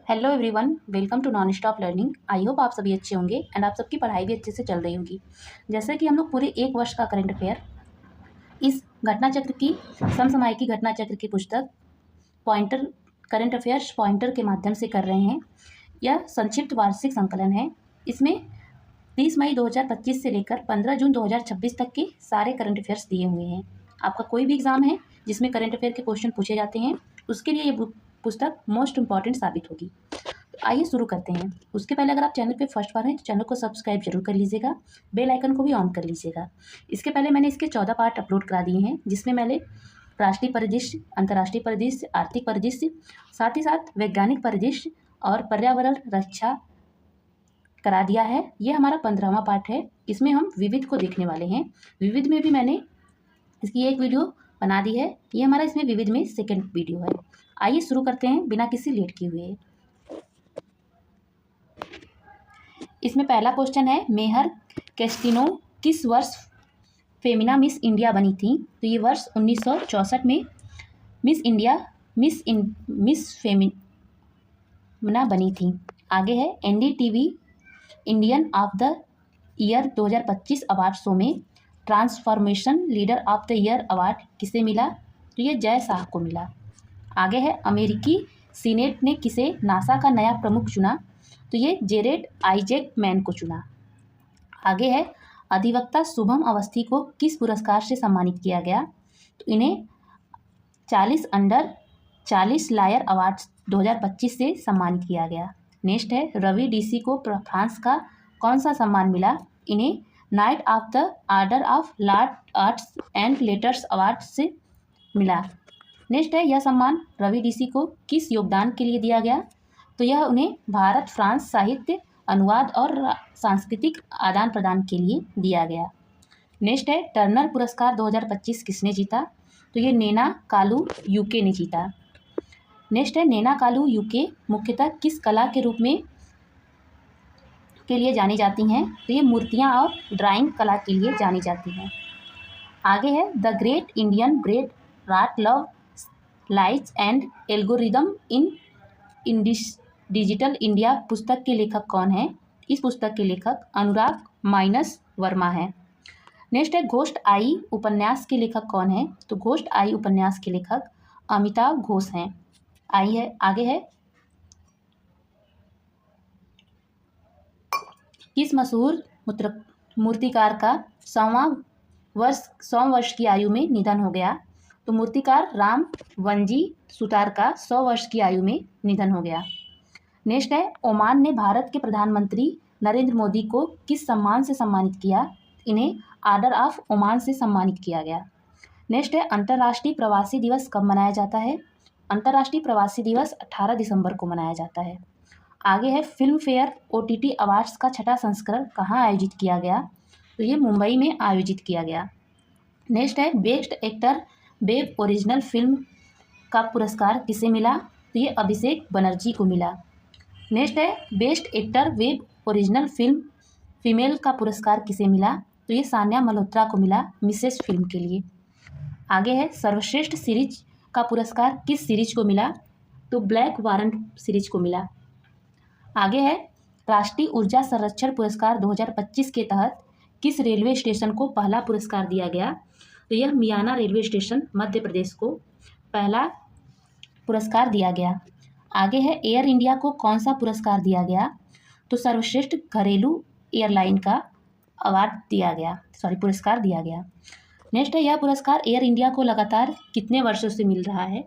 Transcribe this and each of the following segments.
Hello everyone, welcome to non stop learning. I hope आप सभी अच्छे होंगे एंड आप सबकी पढ़ाई भी अच्छे से चल रही होगी। जैसे कि हम लोग पूरे एक वर्ष का करंट अफेयर इस घटना चक्र की समसामयिकी घटना चक्र की पुस्तक पॉइंटर करंट अफेयर्स पॉइंटर के माध्यम से कर रहे हैं। यह संक्षिप्त वार्षिक संकलन है। इसमें 30 मई 2025 से लेकर 15 जून 2026 तक के सारे करंट अफेयर्स दिए हुए हैं। आपका कोई भी एग्जाम है जिसमें करंट अफेयर के क्वेश्चन पूछे जाते हैं, उसके लिए ये पुस्तक मोस्ट इंपॉर्टेंट साबित होगी। तो आइए शुरू करते हैं। उसके पहले अगर आप चैनल पे फर्स्ट बार हैं तो चैनल को सब्सक्राइब जरूर कर लीजिएगा, बेल आइकन को भी ऑन कर लीजिएगा। इसके पहले मैंने इसके 14 पार्ट अपलोड करा दिए हैं, जिसमें मैंने राष्ट्रीय परिदृश्य, अंतर्राष्ट्रीय परिदृश्य, आर्थिक परिदृश्य, साथ ही साथ वैज्ञानिक परिदृश्य और पर्यावरण रक्षा करा दिया है। ये हमारा 15वां पार्ट है। इसमें हम विविध को देखने वाले हैं। विविध में भी मैंने इसकी एक वीडियो बना दी है। ये हमारा इसमें विविध में सेकंड वीडियो है। आइए शुरू करते हैं बिना किसी लेट किए हुए। इसमें पहला क्वेश्चन है, मेहर कैस्टिनो किस वर्ष फेमिना मिस इंडिया बनी थी? तो ये वर्ष 1964 में मिस फेमिना बनी थी। आगे है, NDTV Indian of the year 2025 award show में transformation leader of the year award किसे मिला? तो ये जय शाह को मिला। आगे है, अमेरिकी सीनेट ने किसे नासा का नया प्रमुख चुना? तो ये जेरेड आइजैक मैन को चुना। आगे है, अधिवक्ता शुभम अवस्थी को किस पुरस्कार से सम्मानित किया गया? तो इन्हें 40 अंडर 40 लायर अवार्ड 2025 से सम्मानित किया गया। नेक्स्ट है, रवि डीसी को फ्रांस का कौन सा सम्मान मिला? इन्हें night of the order of Lord arts and letters award से मिला। नेक्स्ट है, यह सम्मान रवि डीसी को किस योगदान के लिए दिया गया? तो यह उन्हें भारत फ्रांस साहित्य अनुवाद और सांस्कृतिक आदान प्रदान के लिए दिया गया। नेक्स्ट है, टर्नर पुरस्कार 2025 किसने जीता? तो ये नैना कालू यूके ने जीता। नेक्स्ट है, नैना कालू यूके मुख्यतः किस कला के रूप में के लिए जानी जाती हैं? तो ये मूर्तियाँ और ड्राइंग कला के लिए जानी जाती हैं। आगे है, the great Indian bread rot love lights and algorithm in digital India पुस्तक के लेखक कौन है? इस पुस्तक के लेखक अनुराग माइनस वर्मा है। नेक्स्ट है, घोस्ट आई उपन्यास के लेखक कौन है? तो घोस्ट आई उपन्यास के लेखक अमिताभ घोष हैं। आगे है, किस मशहूर मूर्तिकार का 100 वर्ष की आयु में निधन हो गया? तो मूर्तिकार राम वंजी सुतार का 100 वर्ष की आयु में निधन हो गया। नेक्स्ट है, ओमान ने भारत के प्रधानमंत्री नरेंद्र मोदी को किस सम्मान से सम्मानित किया? इन्हें आर्डर ऑफ ओमान से सम्मानित किया गया। नेक्स्ट है, अंतर्राष्ट्रीय प्रवासी दिवस कब मनाया जाता है? अंतर्राष्ट्रीय प्रवासी दिवस 18 दिसंबर को मनाया जाता है। आगे है, फिल्म फेयर OTT अवार्ड्स का 6ठा संस्करण कहाँ आयोजित किया गया? तो ये मुंबई में आयोजित किया गया। नेक्स्ट है, best actor web original film का पुरस्कार किसे मिला? तो ये अभिषेक बनर्जी को मिला। नेक्स्ट है, best actor web original film female का पुरस्कार किसे मिला? तो ये सान्या मल्होत्रा को मिला मिसेस फिल्म के लिए। आगे है, सर्वश्रेष्ठ सीरीज का पुरस्कार किस सीरीज को मिला? तो ब्लैक वारंट सीरीज को मिला। आगे है, राष्ट्रीय ऊर्जा संरक्षण पुरस्कार 2025 के तहत किस रेलवे स्टेशन को पहला पुरस्कार दिया गया? तो यह मियाना रेलवे स्टेशन मध्य प्रदेश को पहला पुरस्कार दिया गया। आगे है, एयर इंडिया को कौन सा पुरस्कार दिया गया? तो सर्वश्रेष्ठ घरेलू एयरलाइन का पुरस्कार दिया गया। नेक्स्ट है, यह पुरस्कार एयर इंडिया को लगातार कितने वर्षों से मिल रहा है?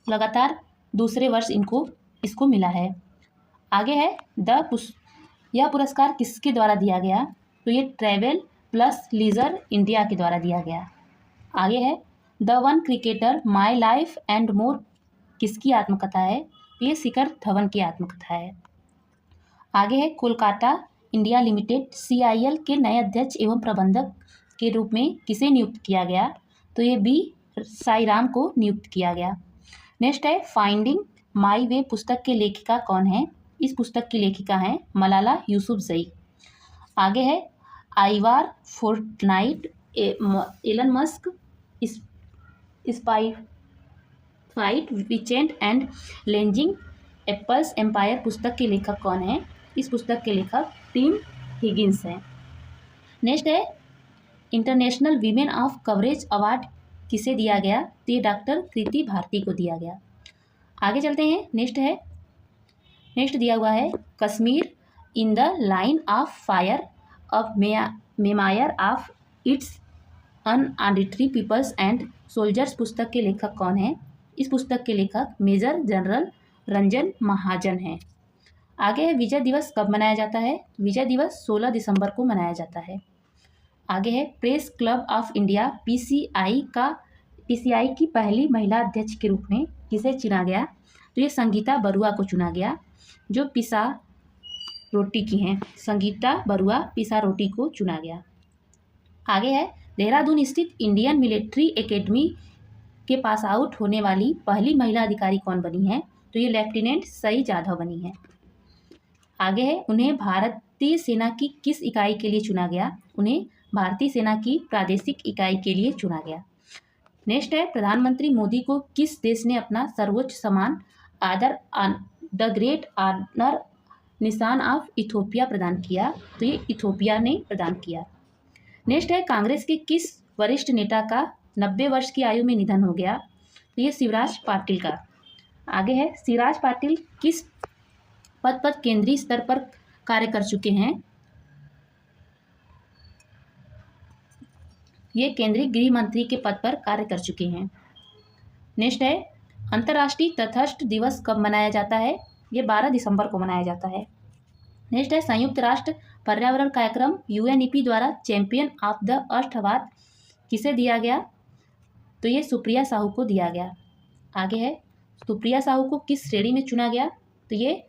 लगातार दूसरे वर्ष इसको मिला है। आगे है, यह पुरस्कार किसके द्वारा दिया गया? तो ये ट्रैवल प्लस लीजर इंडिया के द्वारा दिया गया। आगे है, the one cricketer my life and more किसकी आत्मकथा है? तो ये शिखर धवन की आत्मकथा है। आगे है, कोलकाता इंडिया लिमिटेड CIL के नए अध्यक्ष एवं प्रबंधक के रूप में किसे नियुक्त किया गया? तो ये B साईराम को नियुक्त किया गया। नेक्स्ट है, फाइंडिंग माई वे पुस्तक के लेखिका कौन है? इस पुस्तक की लेखिका हैं मलाला यूसुफजई। आगे है, आइवार फोर्टनाइट एलन मस्क फाइट विचेंट एंड लेंजिंग एप्पल्स एम्पायर पुस्तक के लेखक कौन है? इस पुस्तक के लेखक टिम हिगिंस हैं। नेक्स्ट है international women of coverage award किसे दिया गया? तो ये डॉक्टर कृति भारती को दिया गया। आगे चलते हैं। नेक्स्ट दिया हुआ है Kashmir in the line of fire of memoir of its unarbitrary peoples and soldiers पुस्तक के लेखक कौन है? इस पुस्तक के लेखक मेजर जनरल रंजन महाजन हैं। आगे है विजय दिवस कब मनाया जाता है? विजय दिवस 16 दिसंबर को मनाया जाता है। आगे है press club of India PCI की पहली महिला अध्यक्ष के रूप में किसे चुना गया? तो ये संगीता बरुआ को चुना गया, जो पिसा रोटी की हैं। संगीता बरुआ पिसा रोटी को चुना गया। आगे है देहरादून स्थित इंडियन मिलिट्री एकेडमी के पास आउट होने वाली पहली महिला अधिकारी कौन बनी है? तो ये लेफ्टिनेंट सई जाधव बनी है। आगे है उन्हें भारतीय सेना की किस इकाई के लिए चुना गया? उन्हें भारतीय सेना की प्रादेशिक इकाई के लिए चुना गया। नेक्स्ट है प्रधानमंत्री मोदी को किस देश ने अपना सर्वोच्च सम्मान आदर द ग्रेट ऑनर निशान ऑफ इथोपिया प्रदान किया? तो ये इथोपिया ने प्रदान किया। नेक्स्ट है कांग्रेस के किस वरिष्ठ नेता का 90 वर्ष की आयु में निधन हो गया? तो ये शिवराज पाटिल का। आगे है शिवराज पाटिल किस पद पर केंद्रीय स्तर पर कार्य कर चुके हैं? ये केंद्रीय गृह मंत्री के पद पर कार्य कर चुके हैं। नेक्स्ट है अंतर्राष्ट्रीय तटस्थ दिवस कब मनाया जाता है? ये 12 दिसंबर को मनाया जाता है। नेक्स्ट है संयुक्त राष्ट्र पर्यावरण कार्यक्रम यूएनईपी द्वारा champion of the earth award किसे दिया गया? तो ये सुप्रिया साहू को दिया गया। आगे है सुप्रिया साहू को किस श्रेणी में चुना गया? तो ये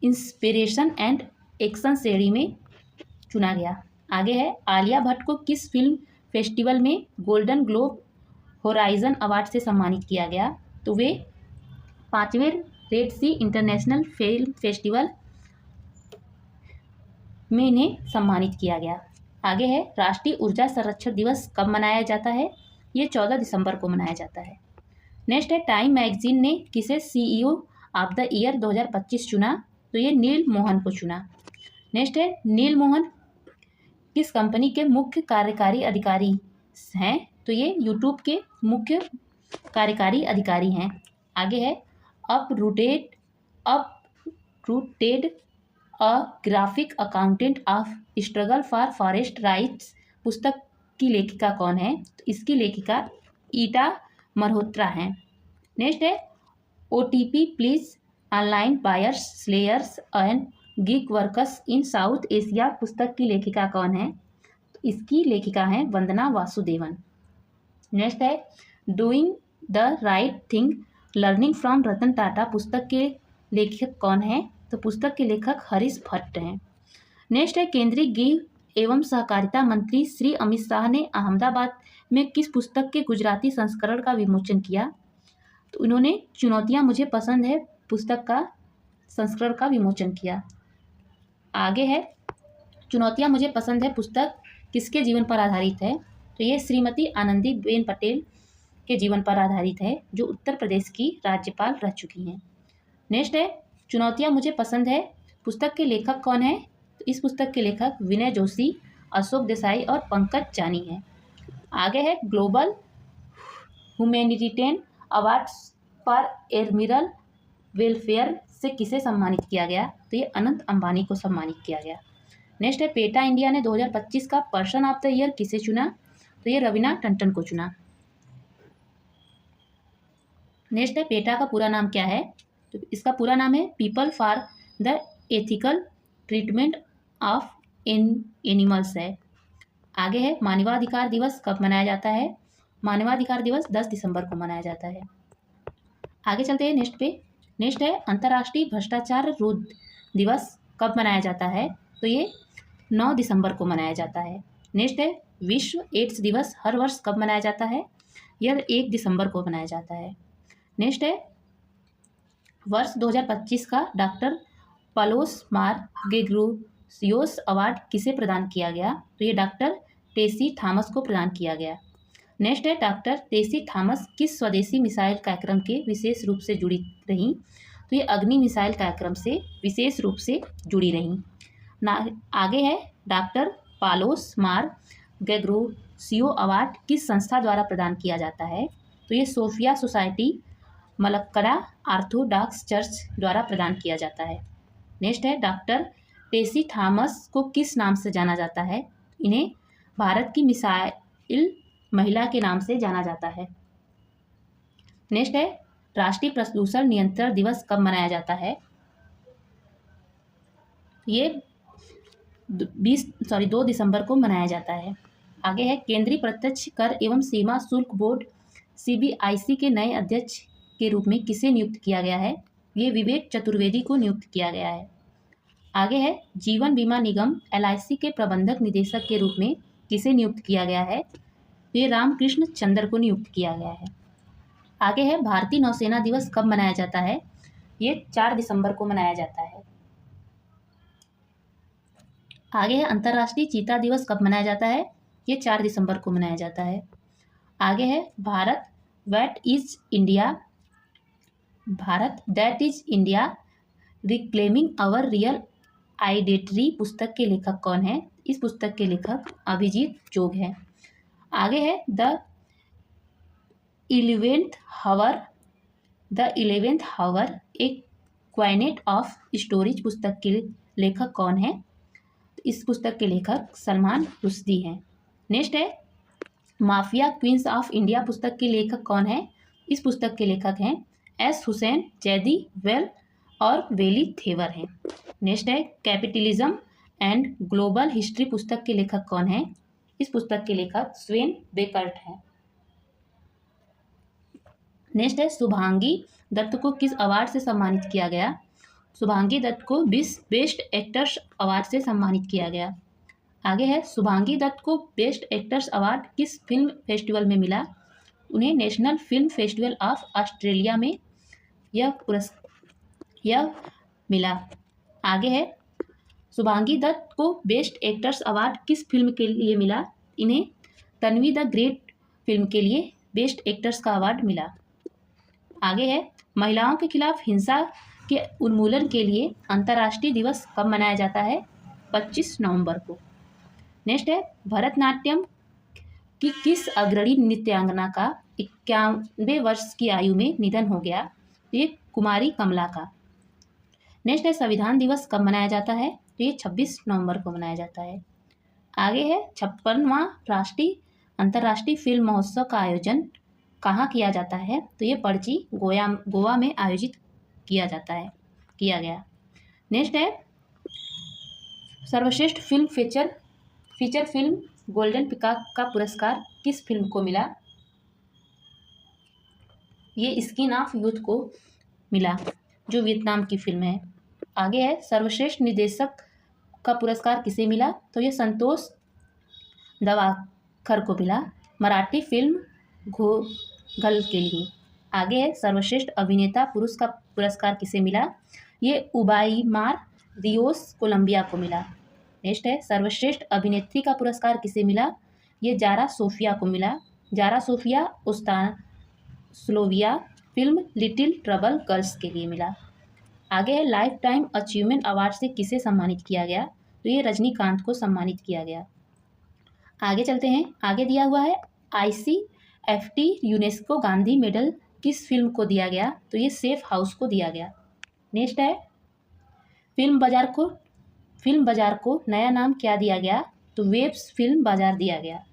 इंस्पिरेशन एंड एक्शन श्रेणी में चुना गया। आगे है आलिया भट्ट को किस फिल्म फेस्टिवल में गोल्डन ग्लोब होराइजन अवार्ड से सम्मानित किया गया? तो वे 5वें रेड सी इंटरनेशनल फिल्म फेस्टिवल में इन्हें सम्मानित किया गया। आगे है राष्ट्रीय ऊर्जा संरक्षण दिवस कब मनाया जाता है? ये 14 दिसंबर को मनाया जाता है। नेक्स्ट है टाइम मैगजीन ने किसे सीईओ ऑफ द ईयर 2025 चुना? तो ये नील मोहन को चुना। नेक्स्ट है नील मोहन किस कंपनी के मुख्य कार्यकारी अधिकारी हैं? तो ये यूट्यूब के मुख्य कार्यकारी अधिकारी हैं। आगे है uprooted a graphic accountant of struggle for forest rights पुस्तक की लेखिका कौन है? तो इसकी लेखिका ईटा मल्होत्रा हैं। नेक्स्ट है OTP please online buyers sellers and gig workers in south Asia पुस्तक की लेखिका कौन है? तो इसकी लेखिका है वंदना वासुदेवन। नेक्स्ट है doing the right thing learning from Ratan Tata पुस्तक के लेखक कौन है? तो पुस्तक के लेखक हरीश भट्ट हैं। नेक्स्ट है केंद्रीय गृह एवं सहकारिता मंत्री श्री अमित शाह ने अहमदाबाद में किस पुस्तक के गुजराती संस्करण का विमोचन किया? तो उन्होंने चुनौतियां मुझे पसंद है पुस्तक का संस्करण का विमोचन किया। आगे है चुनौतियां मुझे पसंद है पुस्तक किसके जीवन पर आधारित है? तो ये श्रीमती आनंदीबेन पटेल के जीवन पर आधारित है, जो उत्तर प्रदेश की राज्यपाल रह चुकी हैं। नेक्स्ट है चुनौतियां मुझे पसंद है पुस्तक के लेखक कौन है? तो इस पुस्तक के लेखक विनय जोशी, अशोक देसाई और पंकज जानी हैं। आगे है ग्लोबल ह्यूमैनिटेरियन अवार्ड्स पर एडमिरल वेलफेयर से किसे सम्मानित किया गया? तो ये अनंत अंबानी को सम्मानित किया गया। नेक्स्ट है पेटा इंडिया ने 2025 का पर्सन ऑफ द ईयर किसे चुना? तो ये रवीना टंडन को चुना। नेक्स्ट है पेटा का पूरा नाम क्या है? तो इसका पूरा नाम है people for the ethical treatment of animals है। आगे है मानवाधिकार दिवस कब मनाया जाता है? मानवाधिकार दिवस 10 दिसंबर को मनाया जाता है। आगे चलते हैं नेक्स्ट पे। नेक्स्ट है अंतर्राष्ट्रीय भ्रष्टाचार रोध दिवस कब मनाया जाता है? तो ये 9 दिसंबर को मनाया जाता है। नेक्स्ट है विश्व एड्स दिवस हर वर्ष कब मनाया जाता है? यह 1 दिसंबर को मनाया जाता है। नेक्स्ट है वर्ष 2025 का डॉक्टर पलोस मार गेग्रोसियोस अवार्ड किसे प्रदान किया गया? तो ये डॉक्टर टेसी थॉमस को प्रदान किया गया। नेक्स्ट है डॉक्टर टेसी थॉमस किस स्वदेशी मिसाइल कार्यक्रम के विशेष रूप से जुड़ी रहीं? तो ये अग्नि मिसाइल कार्यक्रम से विशेष रूप से जुड़ी रहीं। ना आगे है डॉक्टर पालोस मार गैग्रोसियो अवार्ड किस संस्था द्वारा प्रदान किया जाता है? तो ये सोफिया सोसाइटी मलक्कड़ा ऑर्थोडॉक्स चर्च द्वारा प्रदान किया जाता है। नेक्स्ट है डॉक्टर टेसी थॉमस को किस नाम से जाना जाता है? इन्हें भारत की मिसाइल महिला के नाम से जाना जाता है। नेक्स्ट है राष्ट्रीय प्रदूषण नियंत्रण दिवस कब मनाया जाता है? ये 2 दिसंबर को मनाया जाता है। आगे है केंद्रीय प्रत्यक्ष कर एवं सीमा शुल्क बोर्ड CBIC के नए अध्यक्ष के रूप में किसे नियुक्त किया गया है? ये विवेक चतुर्वेदी को नियुक्त किया गया है। आगे है जीवन बीमा निगम LIC के प्रबंधक निदेशक के रूप में किसे नियुक्त किया गया है? ये रामकृष्ण चंद्र को नियुक्त किया गया है। आगे है भारतीय नौसेना दिवस कब मनाया जाता है? ये 4 दिसंबर को मनाया जाता है। आगे है अंतर्राष्ट्रीय चीता दिवस कब मनाया जाता है? ये 4 दिसंबर को मनाया जाता है। आगे है Bharat that is India reclaiming our real identity पुस्तक के लेखक कौन है? इस पुस्तक के लेखक अभिजीत जोग है। आगे है द 11th हावर एक क्वाइनेट ऑफ स्टोरेज पुस्तक के लेखक कौन है? इस पुस्तक के लेखक सलमान रुश्दी हैं। नेक्स्ट है माफिया क्वींस ऑफ इंडिया पुस्तक के लेखक कौन है? इस पुस्तक के लेखक हैं S. हुसैन, जैदी वेल और वेली थेवर हैं। नेक्स्ट है कैपिटलिज्म एंड ग्लोबल हिस्ट्री पुस्तक के लेखक कौन है? इस पुस्तक के लेखक स्वेन बेकर्ट हैं। नेक्स्ट है शुभांगी दत्त को किस अवार्ड से सम्मानित किया गया? शुभांगी दत्त को बेस्ट एक्टर्स अवार्ड से सम्मानित किया गया। आगे है शुभांगी दत्त को बेस्ट एक्टर्स अवार्ड किस फिल्म फेस्टिवल में मिला? उन्हें national film festival of Australia में यह मिला। आगे है शुभांगी दत्त को बेस्ट एक्टर्स अवार्ड किस फिल्म के लिए मिला? इन्हें तन्वी द ग्रेट फिल्म के लिए बेस्ट एक्टर्स का अवार्ड मिला। आगे है महिलाओं के खिलाफ हिंसा के उन्मूलन के लिए अंतर्राष्ट्रीय दिवस कब मनाया जाता है? 25 नवंबर को। नेक्स्ट है भरतनाट्यम की किस अग्रणी नृत्यांगना का 91 वर्ष की आयु में निधन हो गया? ये कुमारी कमला का। नेक्स्ट है संविधान दिवस कब मनाया जाता है? तो ये 26 नवंबर को मनाया जाता है। आगे है 56वां अंतर्राष्ट्रीय फिल्म महोत्सव का आयोजन कहाँ किया जाता है? तो ये पणजी गोवा में आयोजित किया गया। नेक्स्ट है सर्वश्रेष्ठ film feature film golden peacock का पुरस्कार किस फिल्म को मिला? ये स्किन ऑफ यूथ को मिला, जो वियतनाम की फिल्म है। आगे है सर्वश्रेष्ठ निर्देशक का पुरस्कार किसे मिला? तो ये संतोष दवाखर को मिला, मराठी फिल्म घोघल के लिए। आगे है सर्वश्रेष्ठ अभिनेता पुरुष का पुरस्कार किसे मिला? ये उबाइमार रियोस कोलंबिया को मिला। नेक्स्ट है सर्वश्रेष्ठ अभिनेत्री का पुरस्कार किसे मिला? ये जारा सोफिया को मिला। जारा सोफिया स्लोविया फिल्म लिटिल ट्रबल गर्ल्स के लिए मिला। आगे है लाइफ टाइम अचीवमेंट अवार्ड से किसे सम्मानित किया गया? तो ये रजनीकांत को सम्मानित किया गया। आगे चलते हैं। आगे दिया हुआ है ICFT यूनेस्को गांधी मेडल किस फिल्म को दिया गया? तो ये सेफ हाउस को दिया गया। नेक्स्ट है फिल्म बाजार को नया नाम क्या दिया गया? तो वेब्स फिल्म बाजार दिया गया।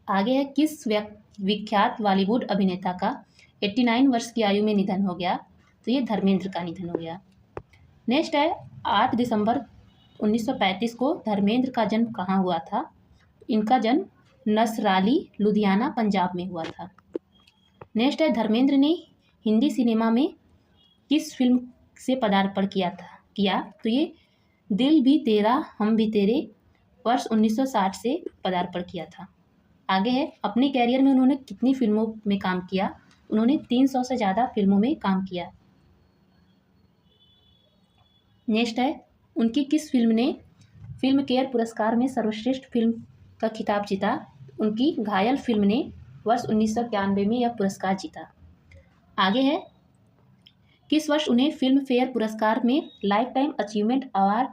आगे है किस विख्यात बॉलीवुड अभिनेता का 89 वर्ष की आयु में निधन हो गया? तो ये धर्मेंद्र का निधन हो गया। नेक्स्ट है 8 दिसंबर 1935 को धर्मेंद्र का जन्म कहाँ हुआ था? इनका जन्म नसराली लुधियाना पंजाब में हुआ था। नेक्स्ट है धर्मेंद्र ने हिंदी सिनेमा में किस फिल्म से पदार्पण किया? तो ये दिल भी तेरा हम भी तेरे वर्ष 1960 से पदार्पण किया था। आगे है अपने कैरियर में उन्होंने कितनी फिल्मों में काम किया? उन्होंने 300 से ज़्यादा फिल्मों में काम किया। नेक्स्ट है उनकी किस फिल्म ने फिल्म केयर पुरस्कार में सर्वश्रेष्ठ फिल्म का खिताब जीता। उनकी घायल फिल्म ने वर्ष 1991 में यह पुरस्कार जीता। आगे है, किस वर्ष उन्हें फिल्म फेयर पुरस्कार में लाइफ टाइम अचीवमेंट अवार्ड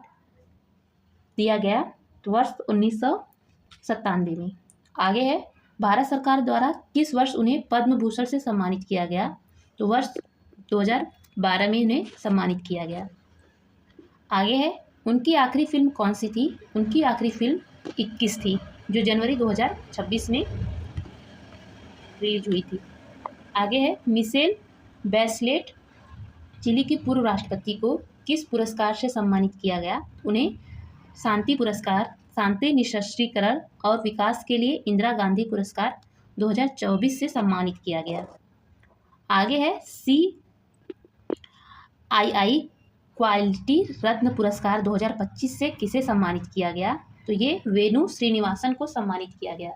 दिया गया? तो वर्ष 1997 में। आगे है, भारत सरकार द्वारा किस वर्ष उन्हें पद्म भूषण से सम्मानित किया गया? तो वर्ष 2012 में उन्हें सम्मानित किया गया। आगे है, उनकी आखिरी फिल्म कौन सी थी? उनकी आखिरी फिल्म 21 थी, जो जनवरी 2026 में रिलीज हुई थी। आगे है, मिशेल बैचलेट चिली की पूर्व राष्ट्रपति को किस पुरस्कार से सम्मानित किया गया? उन्हें शांति पुरस्कार, शांति निशस्त्रीकरण और विकास के लिए इंदिरा गांधी पुरस्कार 2024 से सम्मानित किया गया। आगे है, CII क्वालिटी रत्न पुरस्कार 2025 से किसे सम्मानित किया गया? तो ये वेणु श्रीनिवासन को सम्मानित किया गया।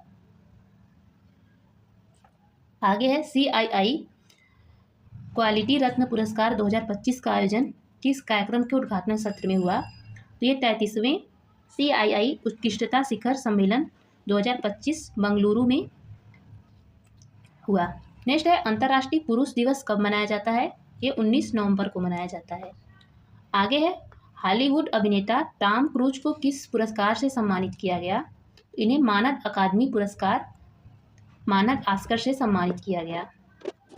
आगे है, CII क्वालिटी रत्न पुरस्कार 2025 का आयोजन किस कार्यक्रम के उद्घाटन सत्र में हुआ? तो ये 33वें CII उत्कृष्टता शिखर सम्मेलन 2025 बेंगलुरु में हुआ। नेक्स्ट है, अंतर्राष्ट्रीय पुरुष दिवस कब मनाया जाता है? ये 19 नवंबर को मनाया जाता है। आगे है, हॉलीवुड अभिनेता टॉम क्रूज को किस पुरस्कार से सम्मानित किया गया? इन्हें मानद अकादमी पुरस्कार, मानद ऑस्कर से सम्मानित किया गया।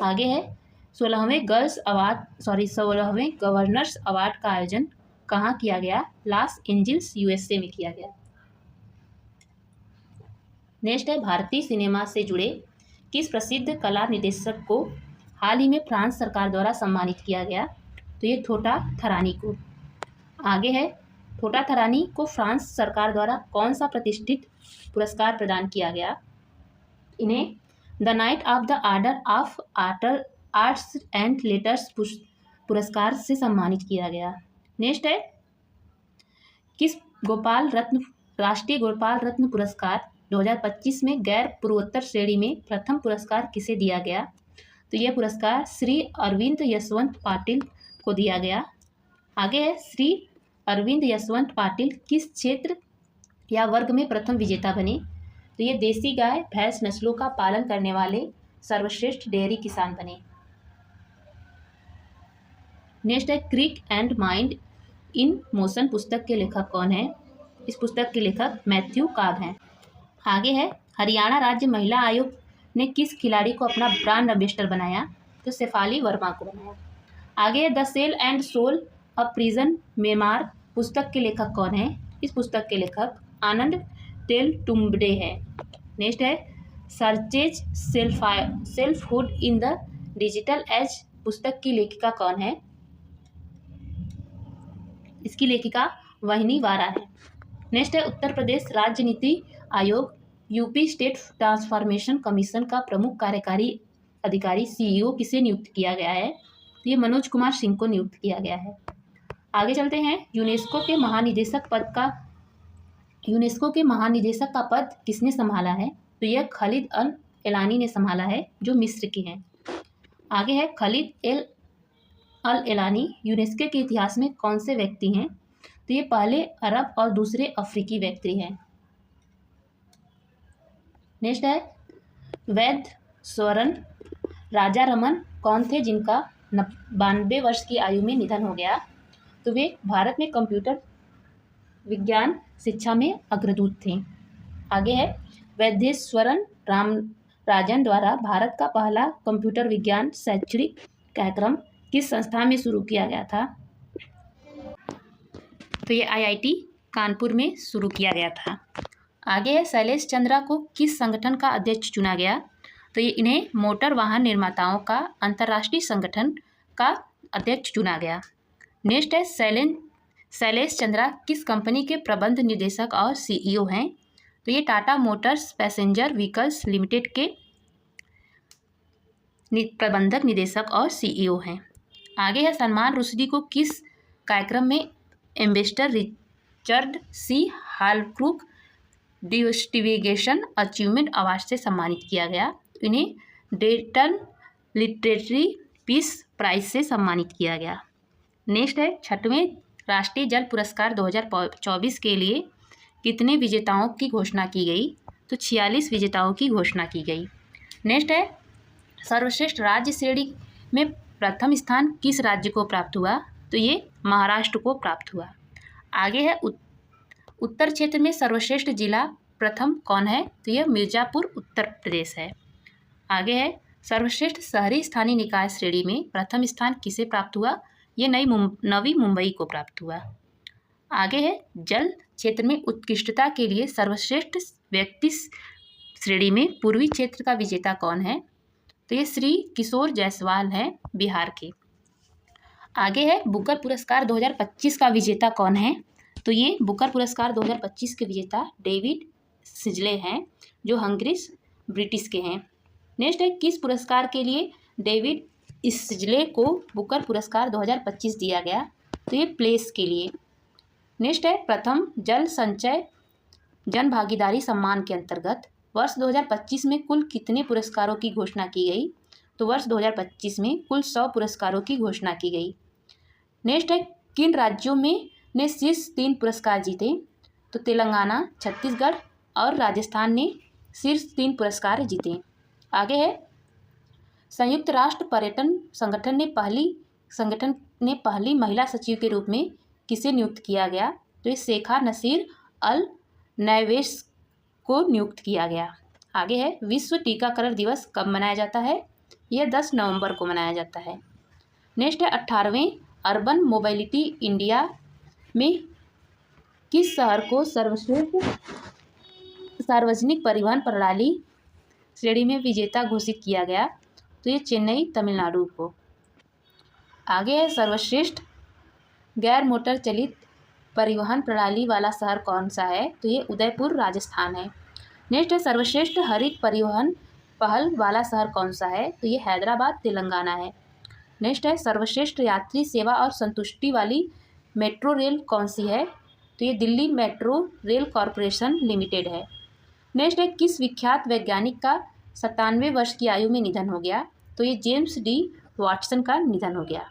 आगे है, 16वें गवर्नर्स अवार्ड का आयोजन कहाँ किया गया? लॉस एंजल्स USA में किया गया। नेक्स्ट है, भारतीय सिनेमा से जुड़े किस प्रसिद्ध कला निर्देशक को हाल ही में फ्रांस सरकार द्वारा सम्मानित किया गया? तो ये ठोटा थरानी को। आगे है, ठोटा थरानी को फ्रांस सरकार द्वारा कौन सा प्रतिष्ठित पुरस्कार प्रदान किया गया? इन्हें the night of the order of arts and letters पुरस्कार से सम्मानित किया गया। नेक्स्ट है, किस राष्ट्रीय गोपाल रत्न पुरस्कार 2025 में गैर पूर्वोत्तर श्रेणी में प्रथम पुरस्कार किसे दिया गया? तो यह पुरस्कार श्री अरविंद यशवंत पाटिल को दिया गया। आगे है, श्री अरविंद यशवंत पाटिल किस क्षेत्र या वर्ग में प्रथम विजेता बने? तो ये देसी गाय भैंस नस्लों का पालन करने वाले सर्वश्रेष्ठ डेयरी किसान बने। नेक्स्ट है, Crick and mind in motion पुस्तक के लेखक कौन है? इस पुस्तक के लेखक मैथ्यू काब हैं। आगे है, हरियाणा राज्य महिला आयोग ने किस खिलाड़ी को अपना ब्रांड एम्बेसडर बनाया? तो शेफाली वर्मा को बनाया। आगे है, the cell and soul of prison memoir पुस्तक के लेखक कौन है? इस पुस्तक के लेखक आनंद तेलतुम्बडे है। नेक्स्ट है, searches selfhood in the digital age पुस्तक की लेखिका कौन है? इसकी लेखिका वहिनी वारा है। नेक्स्ट है, उत्तर प्रदेश राज्य NITI Aayog UP state transformation commission का प्रमुख कार्यकारी अधिकारी CEO किसे नियुक्त किया गया है? ये मनोज कुमार सिंह को नियुक्त किया गया है। आगे चलते हैं, यूनेस्को के महानिदेशक का पद किसने संभाला है? तो यह खालिद अल एलानी ने संभाला है, जो मिस्र के हैं। आगे है, खालिद अल एलानी यूनेस्को के इतिहास में कौन से व्यक्ति हैं? तो ये पहले अरब और दूसरे अफ्रीकी व्यक्ति हैं। नेक्स्ट है, वैद्य स्वर्ण राजा रमन कौन थे जिनका 92 वर्ष की आयु में निधन हो गया? तो वे भारत में कंप्यूटर विज्ञान शिक्षा में अग्रदूत थे। आगे है, वैद्येश्वरन रामराजन द्वारा भारत का पहला कंप्यूटर विज्ञान शैक्षणिक कार्यक्रम किस संस्था में शुरू किया गया था? तो ये IIT कानपुर में शुरू किया गया था। आगे है, शैलेश चंद्रा को किस संगठन का अध्यक्ष चुना गया? तो ये इन्हें मोटर वाहन निर्माताओं का अंतर्राष्ट्रीय संगठन का अध्यक्ष चुना गया। नेक्स्ट है, शैलेश चंद्रा किस कंपनी के प्रबंध निदेशक और CEO हैं? तो ये Tata Motors passenger vehicles limited के प्रबंधक निदेशक और CEO हैं। आगे है, सलमान रुश्दी को किस कार्यक्रम में ambassador Richard C Holbrooke distribution achievement award से सम्मानित किया गया? इन्हें डेटन लिटरेरी पीस प्राइज से सम्मानित किया गया। नेक्स्ट है, 6वें राष्ट्रीय जल पुरस्कार 2024 के लिए कितने विजेताओं की घोषणा की गई? तो 46 विजेताओं की घोषणा की गई। नेक्स्ट है सर्वश्रेष्ठ राज्य श्रेणी में प्रथम स्थान किस राज्य को प्राप्त हुआ, तो ये महाराष्ट्र को प्राप्त हुआ। आगे है उत्तर क्षेत्र में सर्वश्रेष्ठ जिला प्रथम कौन है, तो यह मिर्जापुर उत्तर प्रदेश है। आगे है सर्वश्रेष्ठ शहरी स्थानीय निकाय श्रेणी में प्रथम स्थान किसे प्राप्त हुआ, ये नवी मुंबई को प्राप्त हुआ। आगे है जल क्षेत्र में उत्कृष्टता के लिए सर्वश्रेष्ठ व्यक्ति श्रेणी में पूर्वी क्षेत्र का विजेता कौन है, तो ये श्री किशोर जायसवाल हैं बिहार के। आगे है बुकर पुरस्कार 2025 का विजेता कौन है, तो ये बुकर पुरस्कार 2025 के विजेता डेविड सिजले हैं जो हंगरी ब्रिटिश के हैं। नेक्स्ट है किस पुरस्कार के लिए डेविड सिजले को बुकर पुरस्कार 2025 दिया गया, तो ये प्लेस के लिए। नेक्स्ट है प्रथम जल संचय जन भागीदारी सम्मान के अंतर्गत वर्ष 2025 में कुल कितने पुरस्कारों की घोषणा की गई, तो वर्ष 2025 में कुल 100 पुरस्कारों की घोषणा की गई। नेक्स्ट है किन राज्यों में ने शीर्ष 3 पुरस्कार जीते, तो तेलंगाना, छत्तीसगढ़ और राजस्थान ने शीर्ष 3 पुरस्कार जीते। आगे है संयुक्त राष्ट्र पर्यटन संगठन ने पहली महिला सचिव के रूप में किसे नियुक्त किया गया, तो ये शेखा नसीर अल नैवेश को नियुक्त किया गया। आगे है विश्व टीकाकरण दिवस कब मनाया जाता है, यह 10 नवंबर को मनाया जाता है। नेक्स्ट है 18वें अर्बन मोबिलिटी इंडिया में किस शहर को सर्वश्रेष्ठ सार्वजनिक परिवहन प्रणाली श्रेणी में विजेता घोषित किया गया, तो ये चेन्नई तमिलनाडु को। आगे है सर्वश्रेष्ठ गैर मोटर चलित परिवहन प्रणाली वाला शहर कौन सा है, तो ये उदयपुर राजस्थान है। नेक्स्ट है सर्वश्रेष्ठ हरित परिवहन पहल वाला शहर कौन सा है, तो ये हैदराबाद तेलंगाना है। नेक्स्ट है सर्वश्रेष्ठ यात्री सेवा और संतुष्टि वाली मेट्रो रेल कौन सी है, तो ये Delhi metro rail corporation limited है। नेक्स्ट है किस विख्यात वैज्ञानिक का 97 वर्ष की आयु में निधन हो गया, तो ये जेम्स डी वाटसन का निधन हो गया।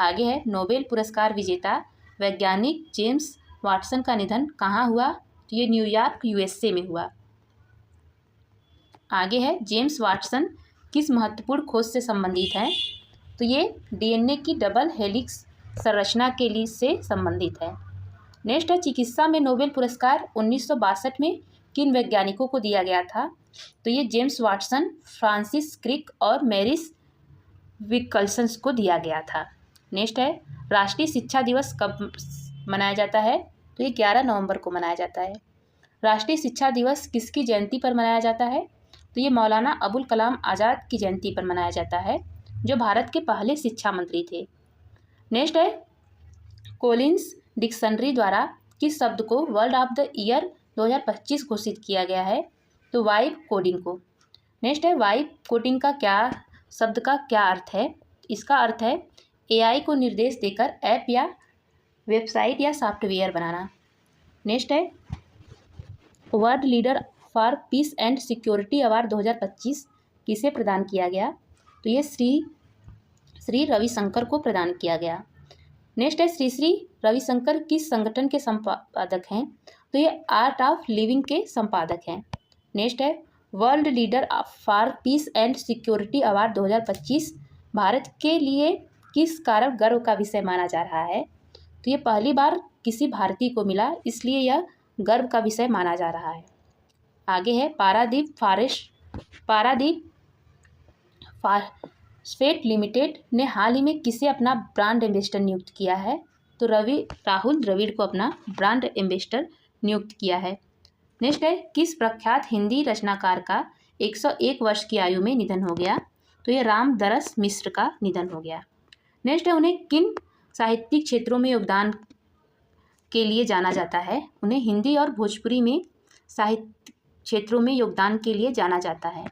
आगे है नोबेल पुरस्कार विजेता वैज्ञानिक जेम्स वाटसन का निधन कहाँ हुआ, तो ये न्यूयॉर्क यूएसए में हुआ। आगे है जेम्स वाटसन किस महत्वपूर्ण खोज से संबंधित है, तो ये डीएनए की डबल हेलिक्स संरचना के लिए से संबंधित है। नेक्स्ट है चिकित्सा में नोबेल पुरस्कार 1962 में किन वैज्ञानिकों को दिया गया था, तो ये जेम्स वाटसन, फ्रांसिस क्रिक और मैरिस विकल्सन को दिया गया था। नेक्स्ट है राष्ट्रीय शिक्षा दिवस कब मनाया जाता है, तो ये 11 नवंबर को मनाया जाता है। राष्ट्रीय शिक्षा दिवस किसकी जयंती पर मनाया जाता है, तो ये मौलाना अबुल कलाम आज़ाद की जयंती पर मनाया जाता है जो भारत के पहले शिक्षा मंत्री थे। नेक्स्ट है कोलिंस डिक्शनरी द्वारा किस शब्द को वर्ड ऑफ द ईयर 2025 घोषित किया गया है, तो वाइब कोडिंग को। नेक्स्ट है वाइब कोडिंग का शब्द का क्या अर्थ है, इसका अर्थ है एआई को निर्देश देकर ऐप या वेबसाइट या सॉफ्टवेयर बनाना। नेक्स्ट है world leader for piece and security award 2025 किसे प्रदान किया गया, तो ये श्री रविशंकर को प्रदान किया गया। नेक्स्ट है श्री रविशंकर किस संगठन के संपादक हैं, तो ये आर्ट ऑफ लिविंग के संपादक हैं। नेक्स्ट है world leader for piece and security award 2025 Bharat के लिए किस कारण गर्व का विषय माना जा रहा है, तो ये पहली बार किसी भारतीय को मिला, इसलिए यह गर्व का विषय माना जा रहा है। आगे है पारादीप फॉस्फेट लिमिटेड ने हाल ही में किसे अपना ब्रांड एम्बेसडर नियुक्त किया है, तो राहुल द्रविड़ को अपना ब्रांड एम्बेसडर नियुक्त किया है। नेक्स्ट है किस प्रख्यात हिंदी रचनाकार का 101 वर्ष की आयु में निधन हो गया, तो ये रामदरस मिश्र का निधन हो गया। नेक्स्ट है उन्हें किन साहित्यिक क्षेत्रों में योगदान के लिए जाना जाता है, उन्हें हिंदी और भोजपुरी में साहित्य क्षेत्रों में योगदान के लिए जाना जाता है।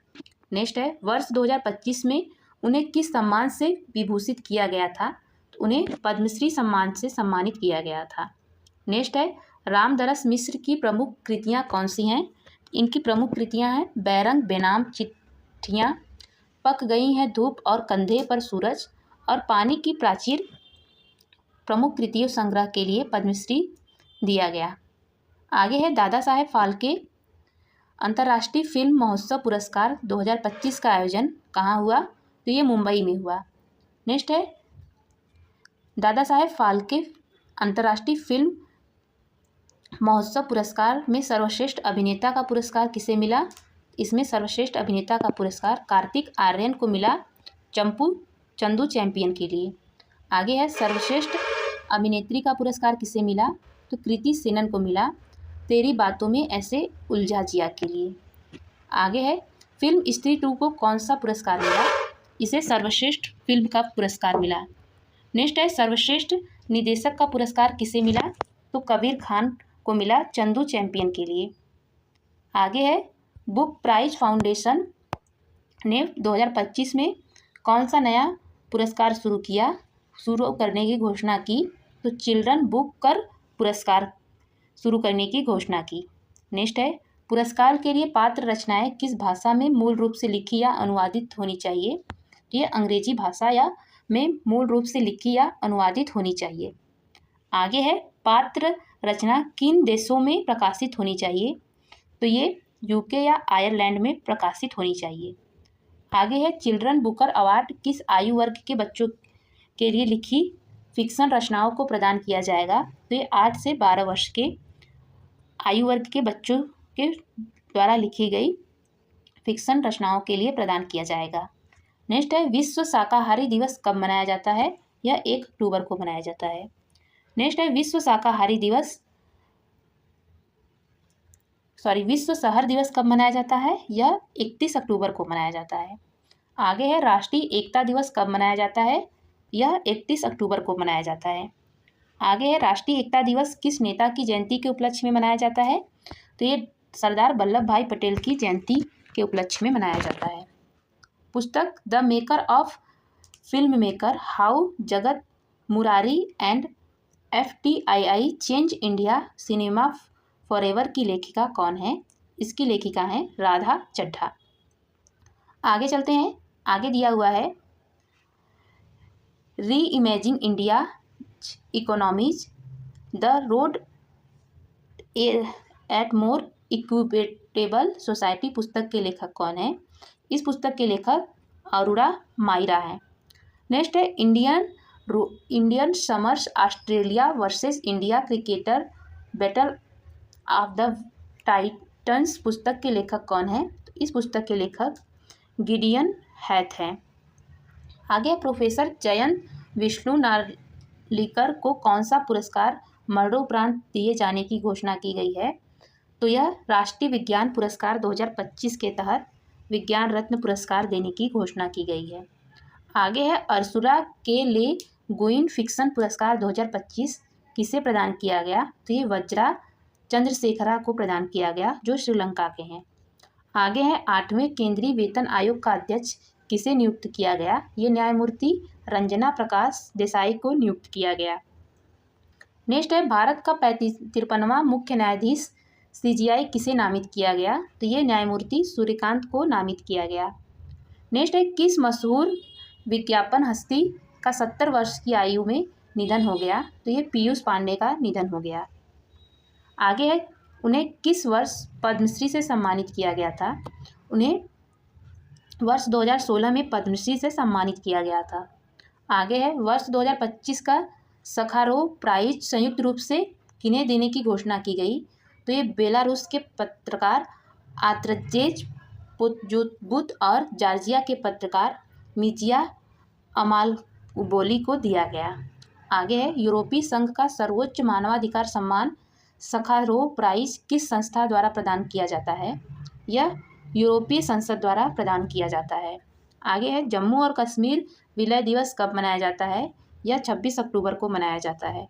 नेक्स्ट है वर्ष 2025 में उन्हें किस सम्मान से विभूषित किया गया था, तो उन्हें पद्मश्री सम्मान से सम्मानित किया गया था। नेक्स्ट है रामदरस मिश्र की प्रमुख कृतियाँ कौन सी हैं, इनकी प्रमुख कृतियाँ हैं बैरंग बेनाम चिट्ठियाँ, पक गई हैं धूप और कंधे पर सूरज और पानी की प्राचीर। प्रमुख कृतियों संग्रह के लिए पद्मश्री दिया गया। आगे है दादा साहेब फाल्के अंतर्राष्ट्रीय फिल्म महोत्सव पुरस्कार 2025 का आयोजन कहाँ हुआ? तो ये मुंबई में हुआ। नेक्स्ट है दादा साहेब फाल्के अंतर्राष्ट्रीय फिल्म महोत्सव पुरस्कार में सर्वश्रेष्ठ अभिनेता का पुरस्कार किसे मिला? इसमें सर्वश्रेष्ठ अभिनेता का पुरस्कार कार्तिक आर्यन को मिला चंदू चैंपियन के लिए। आगे है सर्वश्रेष्ठ अभिनेत्री का पुरस्कार किसे मिला? तो कृति सेनन को मिला तेरी बातों में ऐसे उलझा जिया के लिए। आगे है फिल्म स्त्री 2 को कौन सा पुरस्कार मिला? इसे सर्वश्रेष्ठ फिल्म का पुरस्कार मिला। नेक्स्ट है सर्वश्रेष्ठ निदेशक का पुरस्कार किसे मिला? तो कबीर खान को मिला चंदू चैंपियन के लिए। आगे है बुक प्राइज फाउंडेशन ने 2025 में कौन सा नया पुरस्कार शुरू करने की घोषणा की? तो चिल्ड्रन बुक कर पुरस्कार शुरू करने की घोषणा की। नेक्स्ट है पुरस्कार के लिए पात्र रचनाएं किस भाषा में मूल रूप से लिखी या अनुवादित होनी चाहिए? ये अंग्रेजी भाषा या में मूल रूप से लिखी या अनुवादित होनी चाहिए। आगे है पात्र रचना किन देशों में प्रकाशित होनी चाहिए? तो ये यूके या आयरलैंड में प्रकाशित होनी चाहिए। आगे है चिल्ड्रन बुकर अवार्ड किस आयु वर्ग के बच्चों के लिए लिखी फिक्शन रचनाओं को प्रदान किया जाएगा? तो ये 8 से 12 वर्ष के आयु वर्ग के बच्चों के द्वारा लिखी गई फिक्शन रचनाओं के लिए प्रदान किया जाएगा। नेक्स्ट है विश्व शाकाहारी दिवस कब मनाया जाता है? यह 1 अक्टूबर को मनाया जाता है। नेक्स्ट है विश्व शहर दिवस कब मनाया जाता है? यह 31 अक्टूबर को मनाया जाता है। आगे है राष्ट्रीय एकता दिवस कब मनाया जाता है? यह 31 अक्टूबर को मनाया जाता है। आगे है राष्ट्रीय एकता दिवस किस नेता की जयंती के उपलक्ष्य में मनाया जाता है? तो ये सरदार वल्लभ भाई पटेल की जयंती के उपलक्ष्य में मनाया जाता है। पुस्तक the maker of film maker how Jagat Murari and FTII change India cinema forever की लेखिका कौन है? इसकी लेखिका है राधा चड्ढा। आगे चलते हैं। आगे दिया हुआ है reimagining India economies the road at more equitable society पुस्तक के लेखक कौन है? इस पुस्तक के लेखक अरोड़ा मायरा है। नेक्स्ट है Indian summers Australia versus India cricketer battle of the titans पुस्तक के लेखक कौन है? तो इस पुस्तक के लेखक गिडियन हैथ हैं। आगे प्रोफेसर जयंत विष्णु नार्लिकर को कौन सा पुरस्कार मरणोपरांत दिए जाने की घोषणा की गई है? तो यह राष्ट्रीय विज्ञान पुरस्कार 2025 के तहत विज्ञान रत्न पुरस्कार देने की घोषणा की गई है। आगे है अर्सुला के ले गुइन फिक्शन पुरस्कार 2025 किसे प्रदान किया गया? तो ये वज्रा चंद्रशेखरा को प्रदान किया गया जो श्रीलंका के हैं। आगे है 8वें केंद्रीय वेतन आयोग का अध्यक्ष किसे नियुक्त किया गया? ये न्यायमूर्ति रंजना प्रकाश देसाई को नियुक्त किया गया। नेक्स्ट है भारत का 53वां मुख्य न्यायाधीश CGI किसे नामित किया गया? तो ये न्यायमूर्ति सूर्यकांत को नामित किया गया। नेक्स्ट है किस मशहूर विज्ञापन हस्ती का 70 वर्ष की आयु में निधन हो गया? तो ये पीयूष पांडे का निधन हो गया। आगे है उन्हें किस वर्ष पद्मश्री से सम्मानित किया गया था? उन्हें वर्ष 2016 में पद्मश्री से सम्मानित किया गया था। आगे है वर्ष 2025 का सखारोव प्राइज संयुक्त रूप से किन्हें देने की घोषणा की गई? तो ये बेलारूस के पत्रकार आत्रजेज पोतजोबुत और जॉर्जिया के पत्रकार मिजिया अमालबोली को दिया गया। आगे है यूरोपीय संघ का सर्वोच्च मानवाधिकार सम्मान सखारोव प्राइज किस संस्था द्वारा प्रदान किया जाता है? यह यूरोपीय संसद द्वारा प्रदान किया जाता है। आगे है जम्मू और कश्मीर विलय दिवस कब मनाया जाता है? यह 26 अक्टूबर को मनाया जाता है।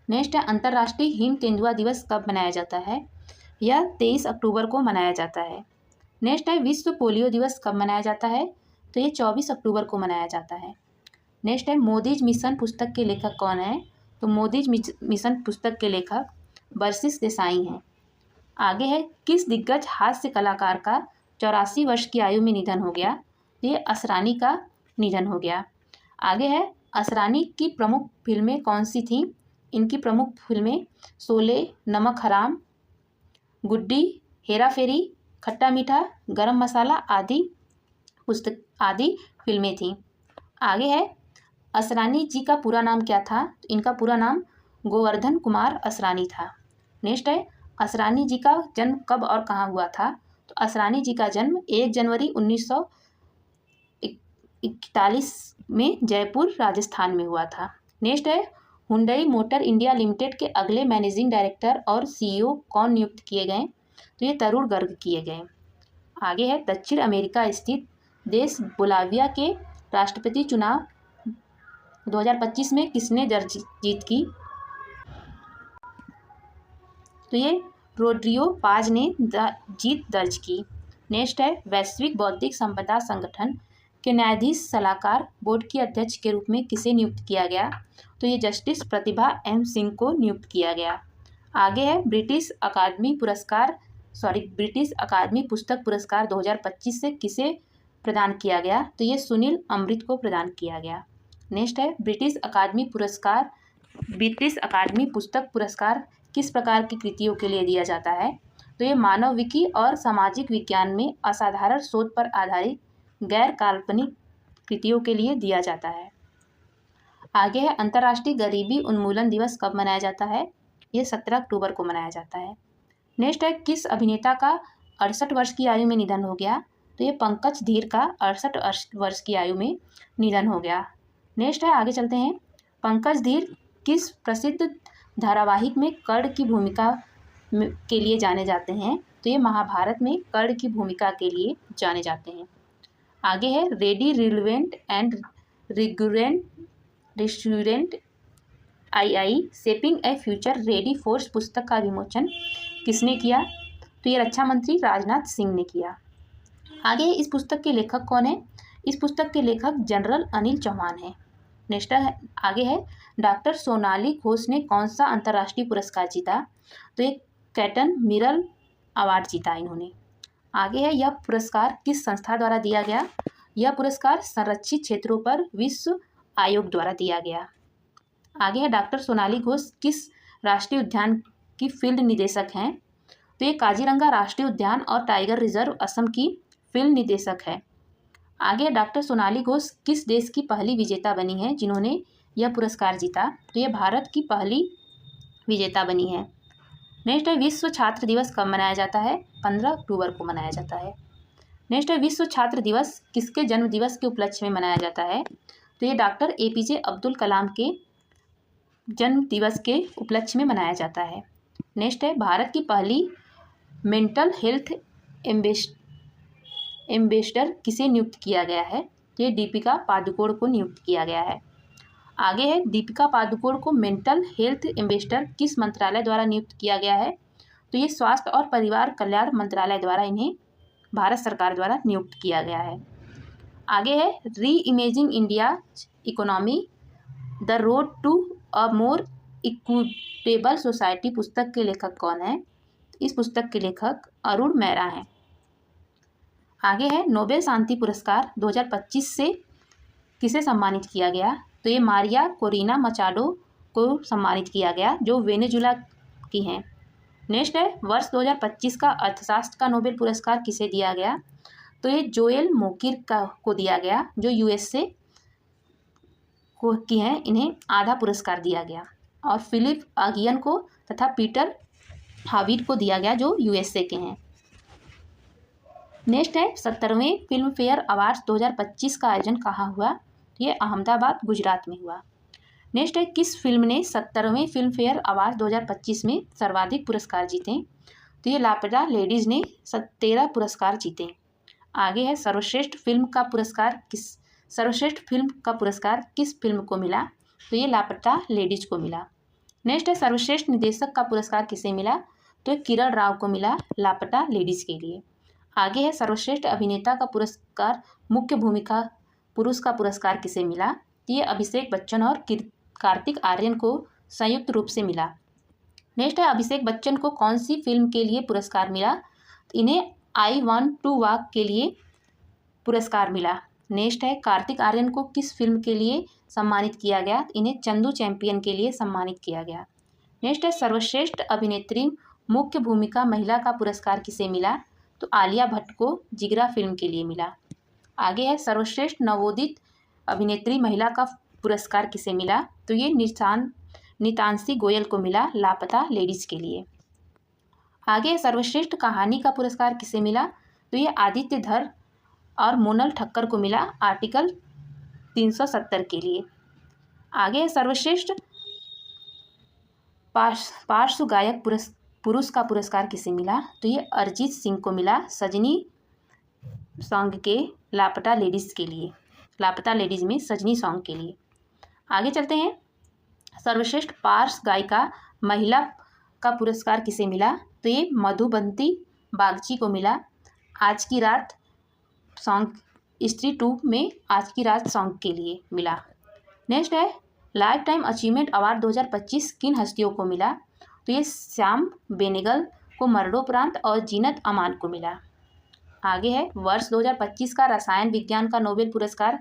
नेक्स्ट है अंतर्राष्ट्रीय हिम तेंदुआ दिवस कब मनाया जाता है? यह 23 अक्टूबर को मनाया जाता है। नेक्स्ट है विश्व पोलियो दिवस कब मनाया जाता है? तो ये 24 अक्टूबर को मनाया जाता है। नेक्स्ट है मोदीज मिशन पुस्तक के लेखक कौन है? तो मोदीज मिशन पुस्तक के लेखक बर्सिस देसाई हैं। आगे है किस दिग्गज हास्य कलाकार का 84 वर्ष की आयु में निधन हो गया? ये असरानी का निधन हो गया। आगे है असरानी की प्रमुख फिल्में कौन सी थीं? इनकी प्रमुख फिल्में शोले, नमक हराम, गुड्डी, हेरा फेरी, खट्टा मीठा, गरम मसाला आदि फिल्में थीं। आगे है असरानी जी का पूरा नाम क्या था? इनका पूरा नाम गोवर्धन कुमार असरानी था। नेक्स्ट है असरानी जी का जन्म कब और कहाँ हुआ था? तो असरानी जी का जन्म 1 जनवरी 1941 में जयपुर राजस्थान में हुआ था। नेक्स्ट है हुंडई मोटर इंडिया लिमिटेड के अगले मैनेजिंग डायरेक्टर और सीईओ कौन नियुक्त किए गए? तो ये तरुण गर्ग किए गए। आगे है दक्षिण अमेरिका स्थित देश बोलाविया के राष्ट्रपति चुनाव 2025 में किसने जीत की? तो ये रोड्रियो पाज ने जीत दर्ज की। नेक्स्ट है वैश्विक बौद्धिक संपदा संगठन के न्यायाधीश सलाहकार बोर्ड की अध्यक्ष के रूप में किसे नियुक्त किया गया? तो ये जस्टिस प्रतिभा एम सिंह को नियुक्त किया गया। आगे है ब्रिटिश अकादमी पुस्तक पुरस्कार 2025 से किसे प्रदान किया गया? तो ये सुनील अमृत को प्रदान किया गया। नेक्स्ट है ब्रिटिश अकादमी पुस्तक पुरस्कार किस प्रकार की कृतियों के लिए दिया जाता है? तो ये मानविकी और सामाजिक विज्ञान में असाधारण शोध पर आधारित गैर काल्पनिक कृतियों के लिए दिया जाता है। आगे है अंतर्राष्ट्रीय गरीबी उन्मूलन दिवस कब मनाया जाता है? ये 17 अक्टूबर को मनाया जाता है। नेक्स्ट है किस अभिनेता का 68 वर्ष की आयु में निधन हो गया? तो ये पंकज धीर का 68 वर्ष की आयु में निधन हो गया। नेक्स्ट है आगे चलते हैं पंकज धीर किस प्रसिद्ध धारावाहिक में कर्ण की भूमिका के लिए जाने जाते हैं? तो ये महाभारत में कर्ण की भूमिका के लिए जाने जाते हैं। आगे है ready relevant and restaurant I shaping A future ready force पुस्तक का विमोचन किसने किया? तो ये रक्षा मंत्री राजनाथ सिंह ने किया। आगे इस पुस्तक के लेखक कौन है? इस पुस्तक के लेखक जनरल अनिल चौहान हैं। नेक्स्ट है आगे है डॉक्टर सोनाली घोष ने कौन सा अंतर्राष्ट्रीय पुरस्कार जीता? तो ये कैटन मिरल अवार्ड जीता इन्होंने। आगे है यह पुरस्कार किस संस्था द्वारा दिया गया? यह पुरस्कार संरक्षित क्षेत्रों पर विश्व आयोग द्वारा दिया गया। आगे है डॉक्टर सोनाली घोष किस राष्ट्रीय उद्यान की फील्ड निदेशक हैं? तो ये काजीरंगा राष्ट्रीय उद्यान और टाइगर रिजर्व असम की फील्ड निदेशक है। आगे डॉक्टर सोनाली घोष किस देश की पहली विजेता बनी है जिन्होंने यह पुरस्कार जीता? तो ये भारत की पहली विजेता बनी है। नेक्स्ट है विश्व छात्र दिवस कब मनाया जाता है? 15 अक्टूबर को मनाया जाता है। नेक्स्ट है विश्व छात्र दिवस किसके जन्म दिवस के उपलक्ष्य में मनाया जाता है? तो ये डॉक्टर APJ अब्दुल कलाम के जन्म दिवस के उपलक्ष्य में मनाया जाता है। नेक्स्ट है भारत की पहली मेंटल हेल्थ एम्बेसडर किसे नियुक्त किया गया है? तो ये दीपिका पादुकोण को नियुक्त किया गया है। आगे है दीपिका पादुकोण को मेंटल हेल्थ एम्बेसडर किस मंत्रालय द्वारा नियुक्त किया गया है? तो ये स्वास्थ्य और परिवार कल्याण मंत्रालय द्वारा इन्हें भारत सरकार द्वारा नियुक्त किया गया है। आगे है reimagining India economy the road to a more equitable society पुस्तक के लेखक कौन है? इस पुस्तक के लेखक अरुण मेहरा हैं। आगे है नोबेल शांति पुरस्कार 2025 से किसे सम्मानित किया गया? तो ये मारिया कोरिना मचाडो को सम्मानित किया गया जो वेनेजुला की हैं। नेक्स्ट है वर्ष 2025 का अर्थशास्त्र का नोबेल पुरस्कार किसे दिया गया? तो ये जोएल मोकिर को दिया गया जो USA को की हैं, इन्हें आधा पुरस्कार दिया गया। और फिलिप आगियन को तथा पीटर हाविड को दिया गया जो USA के हैं। नेक्स्ट है 70वें फिल्म फेयर अवार्ड्स 2025 का आयोजन कहाँ हुआ? ये अहमदाबाद गुजरात में हुआ। नेक्स्ट है किस फिल्म ने 70वें फिल्म फेयर अवार्ड 2025 में सर्वाधिक पुरस्कार जीते? तो ये लापता लेडीज़ ने 13 पुरस्कार जीते। आगे है सर्वश्रेष्ठ फिल्म का पुरस्कार किस फिल्म को मिला? तो ये लापता लेडीज को मिला। नेक्स्ट है सर्वश्रेष्ठ निदेशक का पुरस्कार किसे मिला? तो किरण राव को मिला लापता लेडीज के लिए। आगे है सर्वश्रेष्ठ अभिनेता का पुरस्कार मुख्य भूमिका पुरुष का पुरस्कार किसे मिला? ये अभिषेक बच्चन और कार्तिक आर्यन को संयुक्त रूप से मिला। नेक्स्ट है अभिषेक बच्चन को कौन सी फिल्म के लिए पुरस्कार मिला? इन्हें आई वॉन्ट टू वॉक के लिए पुरस्कार मिला। नेक्स्ट है कार्तिक आर्यन को किस फिल्म के लिए सम्मानित किया गया? इन्हें चंदू चैंपियन के लिए सम्मानित किया गया। नेक्स्ट है सर्वश्रेष्ठ अभिनेत्री मुख्य भूमिका महिला का पुरस्कार किसे मिला? तो आलिया भट्ट को जिगरा फिल्म के लिए मिला। आगे है सर्वश्रेष्ठ नवोदित अभिनेत्री महिला का पुरस्कार किसे मिला? तो ये नीतांशी गोयल को मिला लापता लेडीज के लिए। आगे है सर्वश्रेष्ठ कहानी का पुरस्कार किसे मिला? तो ये आदित्य धर और मोनल ठक्कर को मिला आर्टिकल 370 के लिए। आगे है सर्वश्रेष्ठ पार्श्व गायक पुरुष का पुरस्कार किसे मिला? तो ये अरिजीत सिंह को मिला सजनी सॉन्ग के लापता लेडीज़ के लिए, लापता लेडीज़ में सजनी सॉन्ग के लिए। आगे चलते हैं, सर्वश्रेष्ठ पार्श्व गायिका महिला का पुरस्कार किसे मिला? तो ये मधुबंती बागची को मिला आज की रात सॉन्ग, स्त्री 2 में आज की रात सॉन्ग के लिए मिला। नेक्स्ट है लाइफ टाइम अचीवमेंट अवार्ड 2025 किन हस्तियों को मिला? तो ये श्याम बेनेगल को मरणोपरांत और जीनत अमान को मिला। आगे है वर्ष 2025 का रसायन विज्ञान का नोबेल पुरस्कार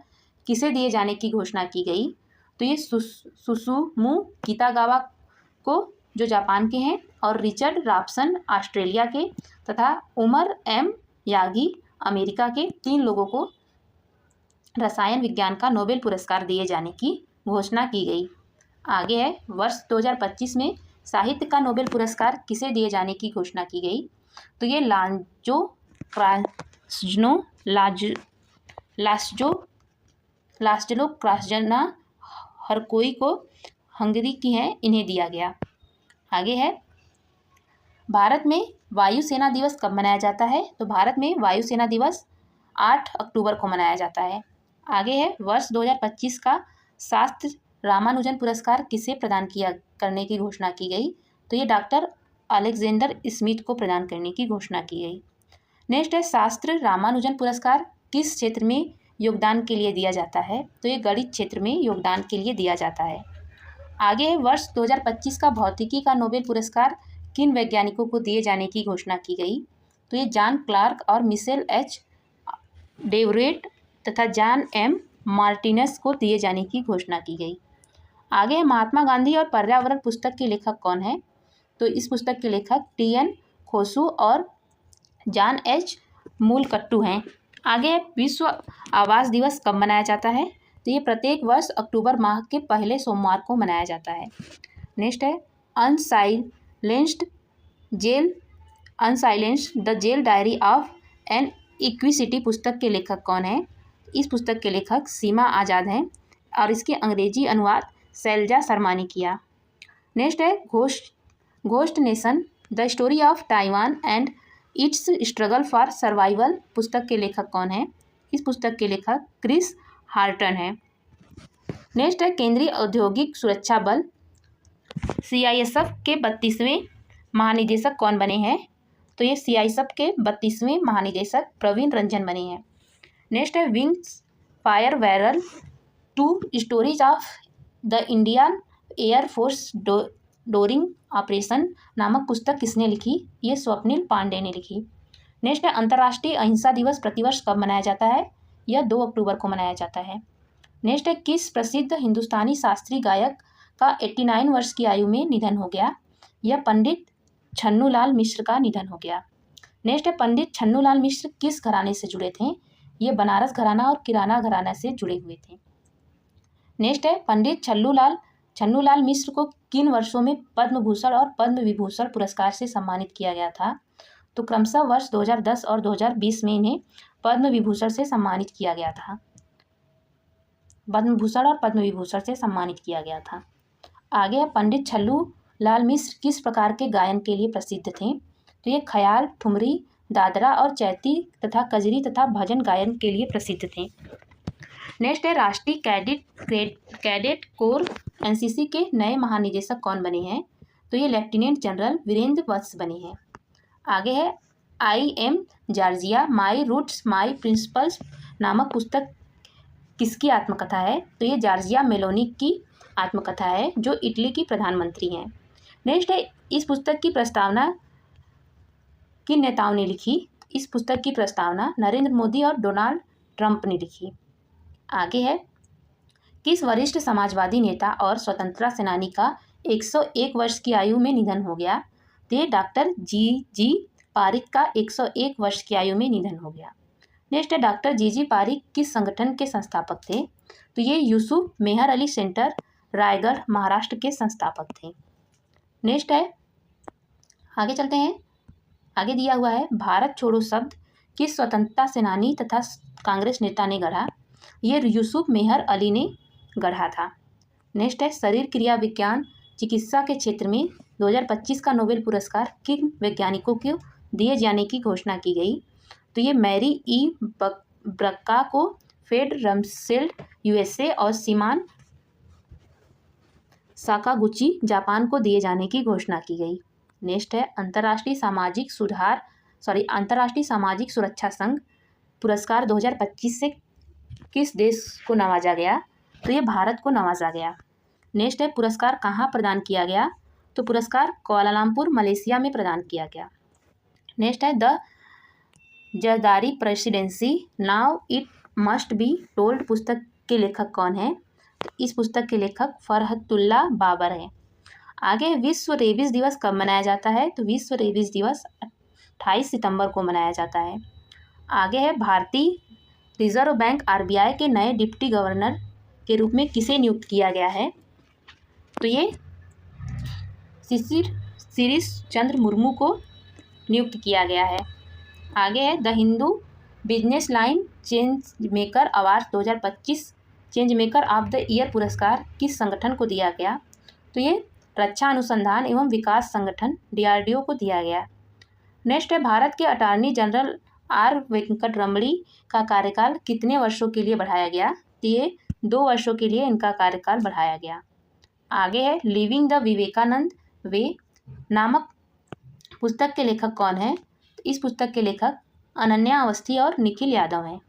किसे दिए जाने की घोषणा की गई? तो ये सुसुमु कितागावा को, जो जापान के हैं, और रिचर्ड राप्सन ऑस्ट्रेलिया के तथा उमर एम यागी अमेरिका के 3 लोगों को रसायन विज्ञान का नोबेल पुरस्कार दिए जाने की घोषणा की गई। आगे है वर्ष 2025 में साहित्य का नोबेल पुरस्कार किसे दिए जाने की घोषणा की गई? तो ये लास्जलो क्रास्जना हरकोई को हंगरी की हैं, इन्हें दिया गया। आगे है भारत में वायुसेना दिवस कब मनाया जाता है? तो भारत में वायुसेना दिवस 8 अक्टूबर को मनाया जाता है। आगे है वर्ष 2025 का शास्त्र रामानुजन पुरस्कार किसे प्रदान करने की घोषणा की गई? तो ये डॉक्टर अलेक्जेंडर स्मिथ को प्रदान करने की घोषणा की गई। नेक्स्ट है शास्त्र रामानुजन पुरस्कार किस क्षेत्र में योगदान के लिए दिया जाता है? तो ये गणित क्षेत्र में योगदान के लिए दिया जाता है। आगे है वर्ष 2025 का भौतिकी का नोबेल पुरस्कार किन वैज्ञानिकों को दिए जाने की घोषणा की गई? तो ये जॉन क्लार्क और मिशेल एच डेवरेट तथा जॉन एम मार्टिनस को दिए जाने की घोषणा की गई। आगे है महात्मा गांधी और पर्यावरण पुस्तक के लेखक कौन है? तो इस पुस्तक के लेखक टी.एन. खोसू और जॉन एच मूलकट्टू हैं। आगे है विश्व आवास दिवस कब मनाया जाता है? तो ये प्रत्येक वर्ष अक्टूबर माह के पहले सोमवार को मनाया जाता है। नेक्स्ट है unsilenced the jail diary of an इक्विसिटी पुस्तक के लेखक कौन है? इस पुस्तक के लेखक सीमा आज़ाद हैं और इसके अंग्रेजी अनुवाद शैलजा शर्मा ने किया। नेक्स्ट है ghost nation the story of Taiwan and it's struggle for survival पुस्तक के लेखक कौन है? इस पुस्तक के लेखक क्रिस हार्टन है। नेक्स्ट है केंद्रीय औद्योगिक सुरक्षा बल CISF के 32वें महानिदेशक कौन बने हैं? तो ये CISF के 32वें महानिदेशक प्रवीण रंजन बने हैं। नेक्स्ट है wings fire barrel 2 stories of the Indian air force डोरिंग operation नामक पुस्तक किसने लिखी? ये स्वप्निल पांडे ने लिखी। नेक्स्ट है अंतर्राष्ट्रीय अहिंसा दिवस प्रतिवर्ष कब मनाया जाता है? यह 2 अक्टूबर को मनाया जाता है। नेक्स्ट है किस प्रसिद्ध हिंदुस्तानी शास्त्रीय गायक का 89 वर्ष की आयु में निधन हो गया? यह पंडित छन्नूलाल मिश्र का निधन हो गया। नेक्स्ट है पंडित छन्नूलाल मिश्र किस घराने से जुड़े थे? ये बनारस घराना और किराना घराना से जुड़े हुए थे। नेक्स्ट है पंडित छन्नूलाल मिश्र को किन वर्षों में पद्म भूषण और पद्म विभूषण पुरस्कार से सम्मानित किया गया था? तो क्रमशः वर्ष 2010 और 2020 में इन्हें पद्म विभूषण से सम्मानित किया गया था। पद्म भूषण और पद्म विभूषण से सम्मानित किया गया था। आगे है पंडित छन्नूलाल मिश्र किस प्रकार के गायन के लिए प्रसिद्ध थे? तो ये ख्याल, ठुमरी, दादरा और चैती तथा कजरी तथा भजन गायन के लिए प्रसिद्ध थे। नेक्स्ट है राष्ट्रीय कैडेट कोर NCC के नए महानिदेशक कौन बने हैं? तो ये लेफ्टिनेंट जनरल वीरेंद्र वत्स बने हैं। आगे है I am Georgia my roots my principles नामक पुस्तक किसकी आत्मकथा है? तो ये जॉर्जिया मेलोनी की आत्मकथा है, जो इटली की प्रधानमंत्री हैं। नेक्स्ट है इस पुस्तक की प्रस्तावना किन नेताओं ने लिखी? इस पुस्तक की प्रस्तावना नरेंद्र मोदी और डोनाल्ड ट्रंप ने लिखी। आगे है किस वरिष्ठ समाजवादी नेता और स्वतंत्रता सेनानी का 101 वर्ष की आयु में निधन हो गया? तो ये डॉक्टर जी पारिक का 101 वर्ष की आयु में निधन हो गया। नेक्स्ट है डॉक्टर जी पारिक किस संगठन के संस्थापक थे? तो ये यूसुफ मेहर अली सेंटर रायगढ़ महाराष्ट्र के संस्थापक थे। नेक्स्ट है, आगे चलते हैं। आगे दिया हुआ है भारत छोड़ो शब्द किस स्वतंत्रता सेनानी तथा कांग्रेस नेता ने गढ़ा? ये यूसुफ मेहर अली ने गढ़ा था। नेक्स्ट है शरीर क्रिया विज्ञान चिकित्सा के क्षेत्र में 2025 का नोबेल पुरस्कार किन वैज्ञानिकों को दिए जाने की घोषणा की गई? तो ये मैरी ई ब्रक्का को फेड रमसेल्ड यूएसए और सीमान साकागुची जापान को दिए जाने की घोषणा की गई। नेक्स्ट है अंतर्राष्ट्रीय सामाजिक सुरक्षा संघ पुरस्कार 2025 से किस देश को नवाजा गया? तो ये भारत को नवाजा गया। नेक्स्ट है पुरस्कार कहाँ प्रदान किया गया? तो पुरस्कार कुआलालंपुर मलेशिया में प्रदान किया गया। नेक्स्ट है the Zardari presidency now it must be told पुस्तक के लेखक कौन है? तो इस पुस्तक के लेखक फरहतुल्ला बाबर हैं। आगे विश्व रेबीज दिवस कब मनाया जाता है? तो विश्व रेबीज दिवस 28 सितंबर को मनाया जाता है। आगे है भारतीय रिजर्व बैंक आरबीआई के नए डिप्टी गवर्नर के रूप में किसे नियुक्त किया गया है? तो ये शिशिर चंद्र मुर्मू को नियुक्त किया गया है। आगे है the Hindu business line change maker award 2025 change maker of the year पुरस्कार किस संगठन को दिया गया? तो ये रक्षा अनुसंधान एवं विकास संगठन DRDO को दिया गया। नेक्स्ट है भारत के अटॉर्नी जनरल आर वेंकटरमणी का कार्यकाल कितने वर्षों के लिए बढ़ाया गया? तो ये 2 वर्षों के लिए इनका कार्यकाल बढ़ाया गया। आगे है लिविंग द विवेकानंद वे नामक पुस्तक के लेखक कौन है? इस पुस्तक के लेखक अनन्या अवस्थी और निखिल यादव हैं।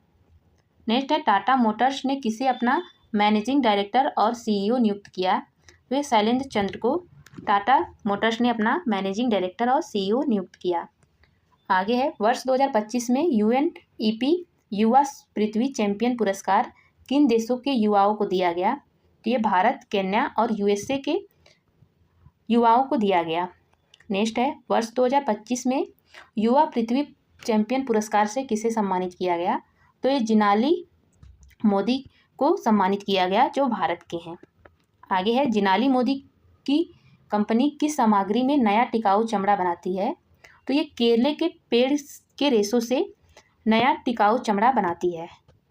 नेक्स्ट है टाटा मोटर्स ने किसे अपना मैनेजिंग डायरेक्टर और CEO नियुक्त किया? वे शैलेंद्र चंद्र को टाटा मोटर्स ने अपना मैनेजिंग डायरेक्टर और CEO नियुक्त किया। आगे है वर्ष 2025 में UNEP युवा पृथ्वी चैंपियन पुरस्कार किन देशों के युवाओं को दिया गया? तो ये भारत, केन्या और USA के युवाओं को दिया गया। नेक्स्ट है वर्ष 2025 में युवा पृथ्वी चैंपियन पुरस्कार से किसे सम्मानित किया गया? तो ये जिनाली मोदी को सम्मानित किया गया जो भारत के हैं। आगे है जिनाली मोदी की कंपनी किस सामग्री में नया टिकाऊ चमड़ा बनाती है? तो ये केले के पेड़ के रेशों से नया टिकाऊ चमड़ा बनाती है।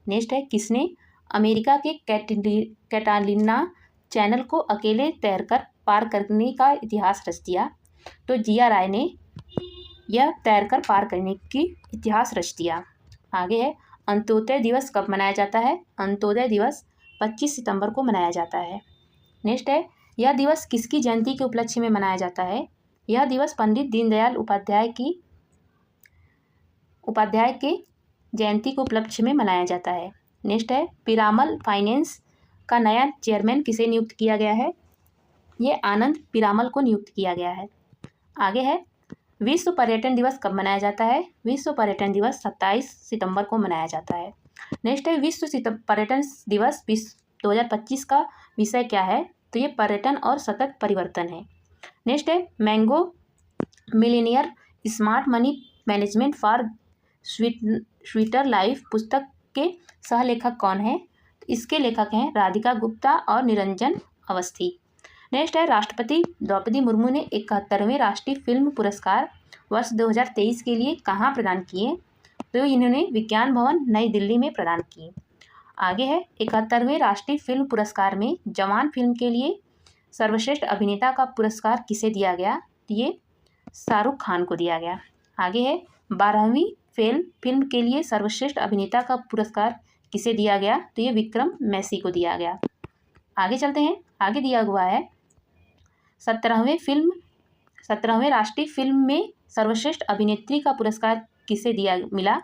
नेक्स्ट है किसने अमेरिका के कैटालिना चैनल को अकेले तैरकर पार करने का इतिहास रच दिया? तो जिया राय ने यह तैरकर पार करने की इतिहास रच दिया। आगे है अंत्योदय दिवस कब मनाया जाता है? अंत्योदय दिवस 25 सितंबर को मनाया जाता है। नेक्स्ट है यह दिवस किसकी जयंती के उपलक्ष्य में मनाया जाता है? यह दिवस पंडित दीनदयाल उपाध्याय के जयंती के उपलक्ष्य में मनाया जाता है। नेक्स्ट है पीरामल फाइनेंस का नया चेयरमैन किसे नियुक्त किया गया है? ये आनंद पीरामल को नियुक्त किया गया है। आगे है विश्व पर्यटन दिवस कब मनाया जाता है? विश्व पर्यटन दिवस 27 सितंबर को मनाया जाता है। नेक्स्ट है विश्व पर्यटन दिवस 2025 का विषय क्या है? तो ये पर्यटन और सतत परिवर्तन है। नेक्स्ट है mango millionaire smart money management for sweeter life पुस्तक के सहलेखक कौन है? इसके लेखक हैं राधिका गुप्ता और निरंजन अवस्थी। नेक्स्ट है राष्ट्रपति द्रौपदी मुर्मू ने 71वें राष्ट्रीय फिल्म पुरस्कार वर्ष 2023 के लिए कहाँ प्रदान किए? तो इन्होंने विज्ञान भवन नई दिल्ली में प्रदान किए। आगे है 71वें राष्ट्रीय फिल्म पुरस्कार में जवान फिल्म के लिए सर्वश्रेष्ठ अभिनेता का पुरस्कार किसे दिया गया? तो ये शाहरुख खान को दिया गया। आगे है 12वीं फिल्म के लिए सर्वश्रेष्ठ अभिनेता का पुरस्कार किसे दिया गया? तो ये विक्रम मैसी को दिया गया। आगे चलते हैं। आगे दिया हुआ है 17वें राष्ट्रीय फिल्म में सर्वश्रेष्ठ अभिनेत्री का पुरस्कार किसे मिला?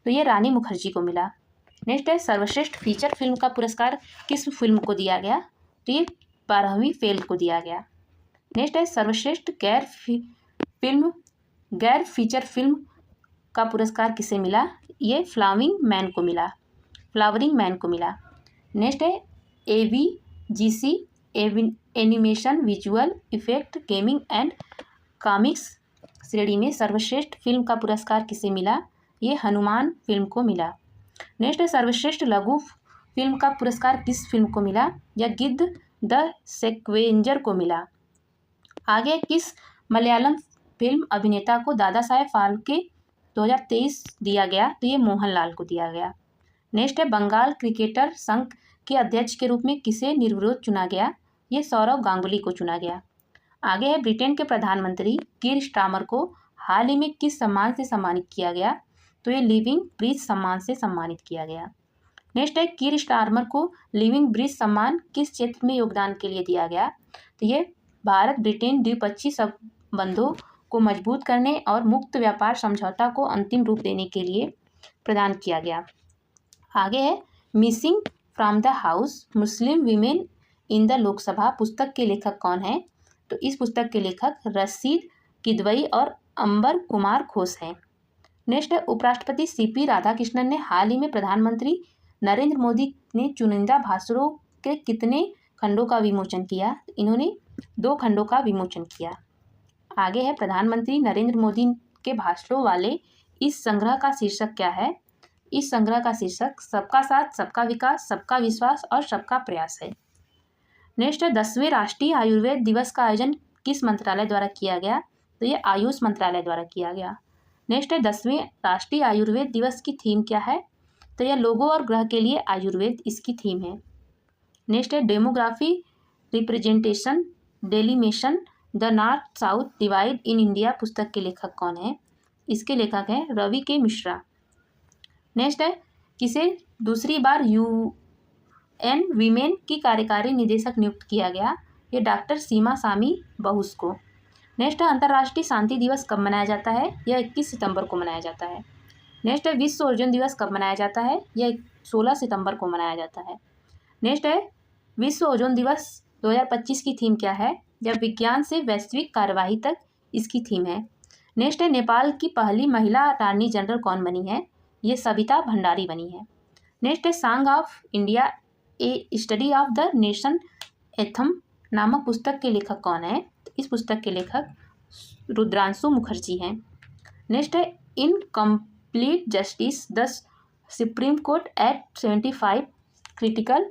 तो ये रानी मुखर्जी को मिला। नेक्स्ट है सर्वश्रेष्ठ फीचर फिल्म का पुरस्कार किस फिल्म को दिया गया? तो ये 12वीं फिल्म को दिया गया। नेक्स्ट है सर्वश्रेष्ठ गैर फीचर फिल्म का पुरस्कार किसे मिला? ये फ्लावरिंग मैन को मिला। नेक्स्ट है AVGC animation visual effect gaming and comics श्रेणी में सर्वश्रेष्ठ फिल्म का पुरस्कार किसे मिला? ये हनुमान फिल्म को मिला। नेक्स्ट है सर्वश्रेष्ठ लघु फिल्म का पुरस्कार किस फिल्म को मिला? यह गिद्ध द सेक्वेंजर को मिला। आगे किस मलयालम फिल्म अभिनेता को दादा साहेब फाल्के 2023 दिया गया? तो ये मोहनलाल को दिया गया। नेक्स्ट है बंगाल क्रिकेटर संघ के अध्यक्ष के रूप में किसे निर्विरोध चुना गया? ये सौरव गांगुली को चुना गया। आगे है ब्रिटेन के प्रधानमंत्री कीर स्टारमर को हाल ही में किस सम्मान से सम्मानित किया गया? तो ये लिविंग ब्रिज सम्मान से सम्मानित किया गया। नेक्स्ट है कीर स्टारमर को लिविंग ब्रिज सम्मान किस क्षेत्र में योगदान के लिए दिया गया? तो ये भारत ब्रिटेन द्विपक्षीय संबंधों को मजबूत करने और मुक्त व्यापार समझौता को अंतिम रूप देने के लिए प्रदान किया गया। आगे है missing from the house Muslim women in the Lok Sabha पुस्तक के लेखक कौन है? तो इस पुस्तक के लेखक रशीद किदवई और अंबर कुमार घोष हैं। नेक्स्ट है उपराष्ट्रपति सीपी राधाकृष्णन ने हाल ही में प्रधानमंत्री नरेंद्र मोदी ने चुनिंदा भाषणों के कितने खंडों का विमोचन किया? इन्होंने 2 खंडों का विमोचन किया। आगे है प्रधानमंत्री नरेंद्र मोदी के भाषणों वाले इस संग्रह का शीर्षक क्या है? इस संग्रह का शीर्षक सबका साथ, सबका विकास, सबका विश्वास और सबका प्रयास है। नेक्स्ट है 10वें राष्ट्रीय आयुर्वेद दिवस का आयोजन किस मंत्रालय द्वारा किया गया? तो ये आयुष मंत्रालय द्वारा किया गया। नेक्स्ट है 10वें राष्ट्रीय आयुर्वेद दिवस की थीम क्या है? तो यह लोगों और ग्रह के लिए आयुर्वेद इसकी थीम है। नेक्स्ट है demography representation delimitation the north south divide in India पुस्तक के लेखक कौन है? इसके लेखक हैं रवि के मिश्रा। नेक्स्ट है किसे दूसरी बार UN वीमेन की कार्यकारी निदेशक नियुक्त किया गया? ये डॉक्टर सीमा सामी बहुस को। नेक्स्ट है अंतर्राष्ट्रीय शांति दिवस कब मनाया जाता है? यह 21 सितंबर को मनाया जाता है। नेक्स्ट है विश्व ओजोन दिवस कब मनाया जाता है? यह 16 सितंबर को मनाया जाता है। नेक्स्ट है विश्व ओजोन दिवस 2025 की थीम क्या है? जब विज्ञान से वैश्विक कार्यवाही तक इसकी थीम है। नेक्स्ट है नेपाल की पहली महिला अटॉर्नी जनरल कौन बनी है? ये सविता भंडारी बनी है। नेक्स्ट है song of India A study of the nation एथम नामक पुस्तक के लेखक कौन है? इस पुस्तक के लेखक रुद्रांशु मुखर्जी हैं। नेक्स्ट है in complete justice the supreme court at 75 critical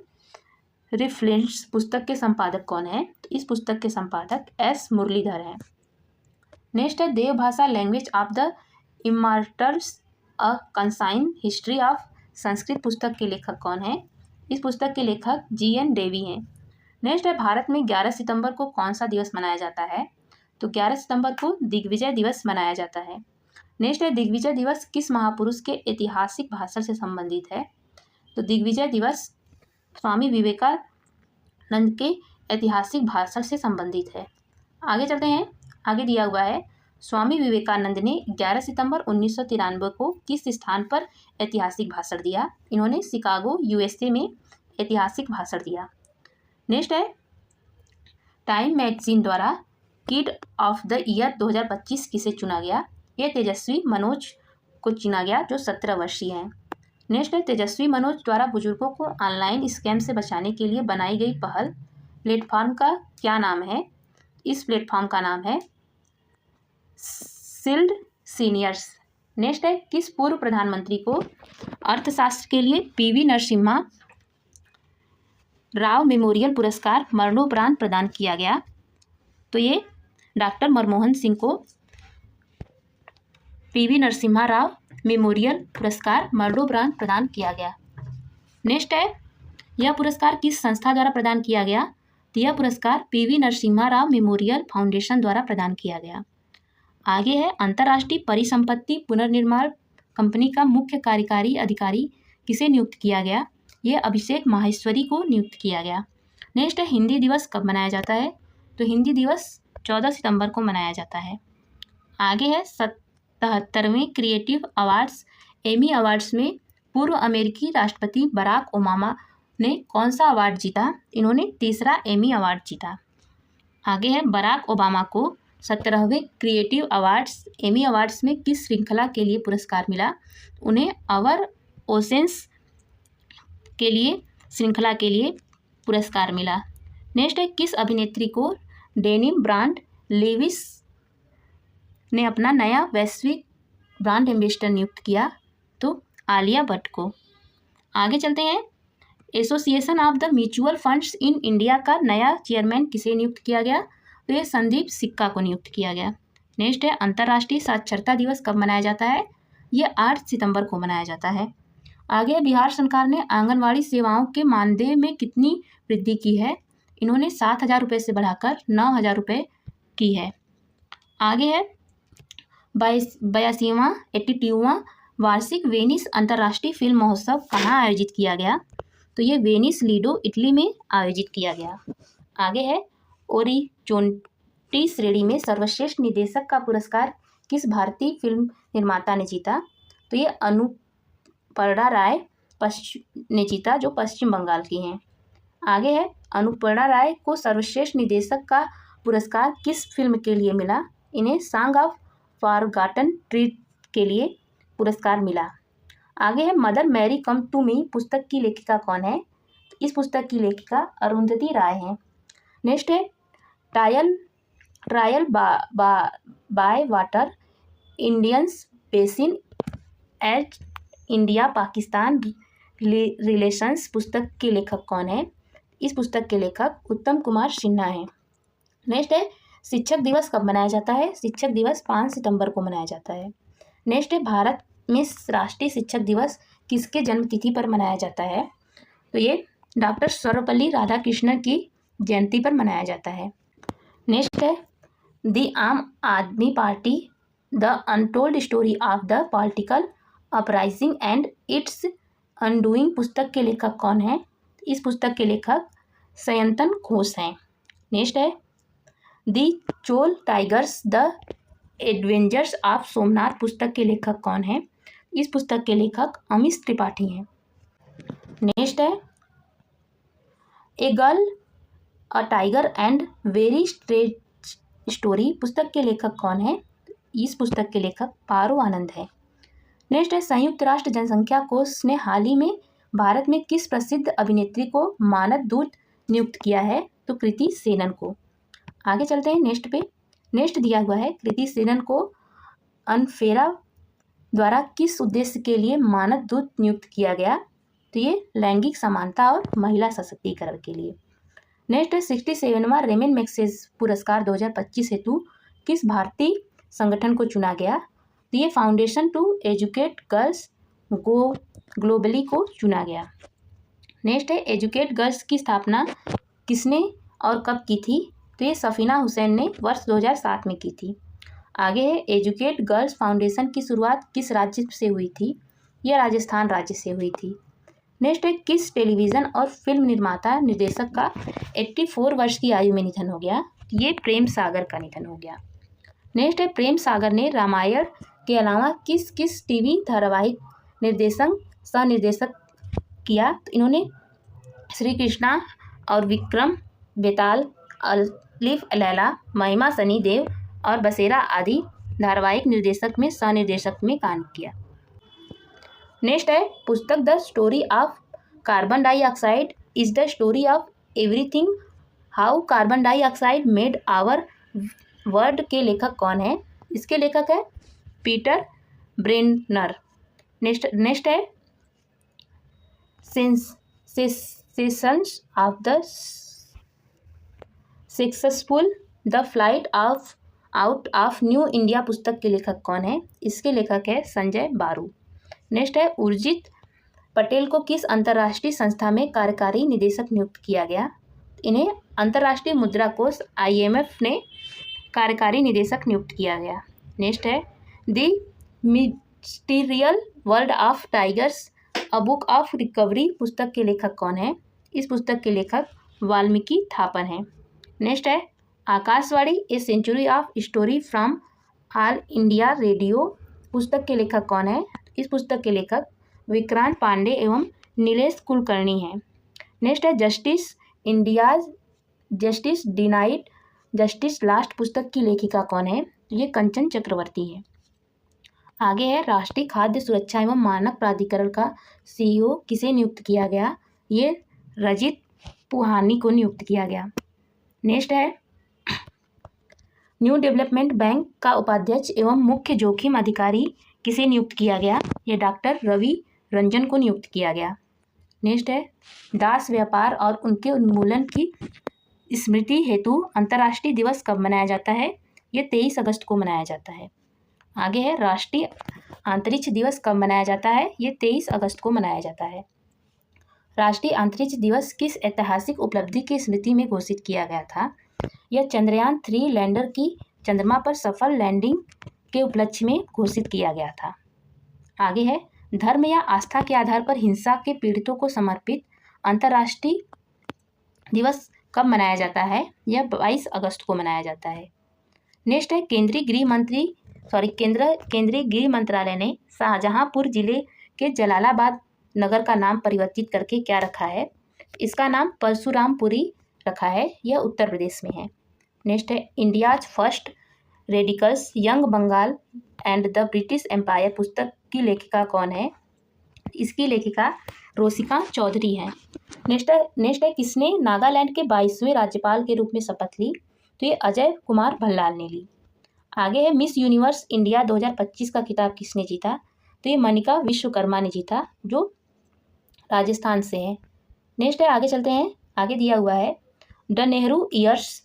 reflections पुस्तक के संपादक कौन है? तो इस पुस्तक के संपादक S मुरलीधर हैं। नेक्स्ट है देवभाषा language of the immortals a consign history of Sanskrit पुस्तक के लेखक कौन है? इस पुस्तक के लेखक GN देवी हैं। नेक्स्ट है भारत में 11 सितंबर को कौन सा दिवस मनाया जाता है? तो 11 सितंबर को दिग्विजय दिवस मनाया जाता है। नेक्स्ट है दिग्विजय दिवस किस महापुरुष के ऐतिहासिक भाषण से संबंधित है? तो दिग्विजय दिवस स्वामी विवेकानंद के ऐतिहासिक भाषण से संबंधित है। आगे चलते हैं। आगे दिया हुआ है स्वामी विवेकानंद ने 11 सितंबर 1993 को किस स्थान पर ऐतिहासिक भाषण दिया? इन्होंने शिकागो USA में ऐतिहासिक भाषण दिया। नेक्स्ट है टाइम मैगजीन द्वारा किड ऑफ द ईयर 2025 किसे चुना गया? यह तेजस्वी मनोज को चुना गया जो 17 वर्षीय हैं। नेक्स्ट है तेजस्वी मनोज द्वारा बुजुर्गों को ऑनलाइन स्कैम से बचाने के लिए बनाई गई पहल प्लेटफॉर्म का क्या नाम है? इस प्लेटफॉर्म का नाम है शील्ड सीनियर्स। नेक्स्ट है किस पूर्व प्रधानमंत्री को अर्थशास्त्र के लिए PV नरसिम्हा राव मेमोरियल पुरस्कार मरणोपरांत प्रदान किया गया? तो ये डॉक्टर मनमोहन सिंह को PV नरसिम्हा राव मेमोरियल पुरस्कार मरणोपरांत प्रदान किया गया। नेक्स्ट है यह पुरस्कार किस संस्था द्वारा प्रदान किया गया? तो यह पुरस्कार PV Narasimha Rao memorial foundation द्वारा प्रदान किया गया। आगे है अंतर्राष्ट्रीय परिसंपत्ति पुनर्निर्माण कंपनी का मुख्य कार्यकारी अधिकारी किसे नियुक्त किया गया? यह अभिषेक माहेश्वरी को नियुक्त किया गया। नेक्स्ट है हिंदी दिवस कब मनाया जाता है? तो हिंदी दिवस 14 सितंबर को मनाया जाता है। आगे है 77वें क्रिएटिव अवार्ड्स एमी अवार्ड्स में पूर्व अमेरिकी राष्ट्रपति बराक ओबामा ने कौन सा अवार्ड जीता? इन्होंने 3रा एमी अवार्ड जीता। आगे है बराक ओबामा को 17वें क्रिएटिव अवार्ड्स एमी अवार्ड्स में किस श्रृंखला के लिए पुरस्कार मिला? उन्हें अवर ओशंस के लिए श्रृंखला के लिए पुरस्कार मिला। नेक्स्ट है किस अभिनेत्री को डेनिम ब्रांड लेविस ने अपना नया वैश्विक ब्रांड एम्बेसडर नियुक्त किया? तो आलिया भट्ट को। आगे चलते हैं। Association of the mutual funds in India का नया चेयरमैन किसे नियुक्त किया गया? तो ये संदीप सिक्का को नियुक्त किया गया। नेक्स्ट है, अंतर्राष्ट्रीय साक्षरता दिवस कब मनाया जाता है? ये 8 सितंबर को मनाया जाता है। आगे है, बिहार सरकार ने आंगनवाड़ी सेवाओं के मानदेय में कितनी वृद्धि की है? इन्होंने 7,000 रुपये से बढ़ाकर 9,000 रुपये की है। आगे है, 82वां वार्षिक वेनिस अंतर्राष्ट्रीय फिल्म महोत्सव कहाँ आयोजित किया गया? तो ये वेनिस लीडो इटली में आयोजित किया गया। आगे है, ओरिजोंटी श्रेणी में सर्वश्रेष्ठ निर्देशक का पुरस्कार किस भारतीय फिल्म निर्माता ने जीता? तो ये अनुपर्णा राय ने जीता, जो पश्चिम बंगाल की हैं। आगे है, अनुपर्णा राय को सर्वश्रेष्ठ निर्देशक का पुरस्कार किस फिल्म के लिए मिला? इन्हें सॉन्ग ऑफ फॉरगॉटन ट्रीज के लिए पुरस्कार मिला। आगे है, Mother Mary come to me पुस्तक की लेखिका कौन है? इस पुस्तक की लेखिका अरुंधति राय हैं। नेक्स्ट है, trial by water Indians basin at India Pakistan relations पुस्तक के लेखक कौन है? इस पुस्तक के लेखक उत्तम कुमार सिन्हा हैं। नेक्स्ट है, शिक्षक दिवस कब मनाया जाता है? शिक्षक दिवस 5 सितंबर को मनाया जाता है। नेक्स्ट है, भारत में राष्ट्रीय शिक्षक दिवस किसके जन्मतिथि पर मनाया जाता है? तो ये डॉक्टर सर्वपल्ली राधाकृष्णन की जयंती पर मनाया जाता है। नेक्स्ट है, द आम आदमी party the untold story of the political uprising and it's undoing पुस्तक के लेखक कौन है? इस पुस्तक के लेखक सयंतन घोष हैं। नेक्स्ट है, the Chola tigers the adventures of Somnath पुस्तक के लेखक कौन है? इस पुस्तक के लेखक अमिश त्रिपाठी हैं। नेक्स्ट है, a girl a tiger and very straight story पुस्तक के लेखक कौन है? इस पुस्तक के लेखक पारो आनंद है। नेक्स्ट है, संयुक्त राष्ट्र जनसंख्या कोष ने हाल ही में भारत में किस प्रसिद्ध अभिनेत्री को मानद दूत नियुक्त किया है? तो कृति सेनन को। आगे चलते हैं नेक्स्ट पे। नेक्स्ट दिया हुआ है, कृति सेनन को अनफेरा द्वारा किस उद्देश्य के लिए मानद दूत नियुक्त किया गया? तो ये लैंगिक समानता और महिला सशक्तिकरण के लिए। नेक्स्ट है, 67वां रेमन मैग्सेसे पुरस्कार 2025 हेतु किस भारतीय संगठन को चुना गया? तो ये foundation to educate girls globally को चुना गया। नेक्स्ट है, एजुकेट गर्ल्स की स्थापना किसने और कब की थी? तो ये सफीना हुसैन ने वर्ष 2007 में की थी। आगे है, एजुकेट गर्ल्स फाउंडेशन की शुरुआत किस राज्य से हुई थी? यह राजस्थान राज्य से हुई थी। नेक्स्ट है, किस टेलीविज़न और फिल्म निर्माता निर्देशक का 84 वर्ष की आयु में निधन हो गया? ये प्रेम सागर का निधन हो गया। नेक्स्ट है, प्रेम सागर ने रामायण के अलावा किस किस टीवी धारावाहिक सह-निर्देशक किया? तो इन्होंने श्री कृष्णा और विक्रम बेताल, अलिफ लैला, महिमा सनी देव और बसेरा आदि धारावाहिक निर्देशक में सह-निर्देशक में काम किया। नेक्स्ट है, पुस्तक the story of carbon dioxide is the story of everything how carbon dioxide made our world के लेखक कौन है? इसके लेखक है पीटर ब्रेनर। नेक्स्ट है, sensations of the successful the flight of out of new India पुस्तक के लेखक कौन है? इसके लेखक है संजय बारू। नेक्स्ट है, उर्जित पटेल को किस अंतर्राष्ट्रीय संस्था में कार्यकारी निदेशक नियुक्त किया गया? इन्हें अंतर्राष्ट्रीय मुद्रा कोष IMF ने कार्यकारी निदेशक नियुक्त किया गया। नेक्स्ट है, the mysterious world of tigers a book of recovery पुस्तक के लेखक कौन है? इस पुस्तक के लेखक वाल्मीकि थापर हैं। नेक्स्ट है, Akashvani a century of story from All India Radio पुस्तक के लेखक कौन है? इस पुस्तक के लेखक विक्रांत पांडे एवं नीलेश कुलकर्णी हैं। नेक्स्ट है, जस्टिस डिनाइड जस्टिस लास्ट पुस्तक की लेखिका कौन है? ये कंचन चक्रवर्ती है। आगे है, राष्ट्रीय खाद्य सुरक्षा एवं मानक प्राधिकरण का CEO किसे नियुक्त किया गया? ये रजित पुहानी को नियुक्त किया गया। नेक्स्ट है, न्यू डेवलपमेंट बैंक का उपाध्यक्ष एवं मुख्य जोखिम अधिकारी किसे नियुक्त किया गया? ये डॉक्टर रवि रंजन को नियुक्त किया गया। नेक्स्ट है दास व्यापार और उनके उन्मूलन की स्मृति हेतु अंतर्राष्ट्रीय दिवस कब मनाया जाता है? ये 23 अगस्त को मनाया जाता है। आगे है राष्ट्रीय अंतरिक्ष दिवस कब मनाया जाता है? ये 23 अगस्त को मनाया जाता है। राष्ट्रीय अंतरिक्ष दिवस किस ऐतिहासिक उपलब्धि की स्मृति में घोषित किया गया था? यह चंद्रयान 3 लैंडर की चंद्रमा पर सफल लैंडिंग के उपलक्ष्य में घोषित किया गया था। आगे है धर्म या आस्था के आधार पर हिंसा के पीड़ितों को समर्पित अंतर्राष्ट्रीय दिवस कब मनाया जाता है? यह 22 अगस्त को मनाया जाता है। नेक्स्ट है केंद्रीय गृह मंत्रालय ने शाहजहांपुर जिले के जलालाबाद नगर का नाम परिवर्तित करके क्या रखा है? इसका नाम परशुरामपुरी रखा है। यह उत्तर प्रदेश में है। नेक्स्ट है India's first radicals young Bengal and the British empire पुस्तक की लेखिका कौन है? इसकी लेखिका रोशिका चौधरी है। नेक्स्ट है किसने नागालैंड के 22वें राज्यपाल के रूप में शपथ ली? तो ये अजय कुमार भल्लाल ने ली। आगे है मिस यूनिवर्स इंडिया 2025 का खिताब किसने जीता? तो ये मनिका विश्वकर्मा ने जीता, जो राजस्थान से है। नेक्स्ट है आगे चलते हैं। आगे दिया हुआ है the Nehru years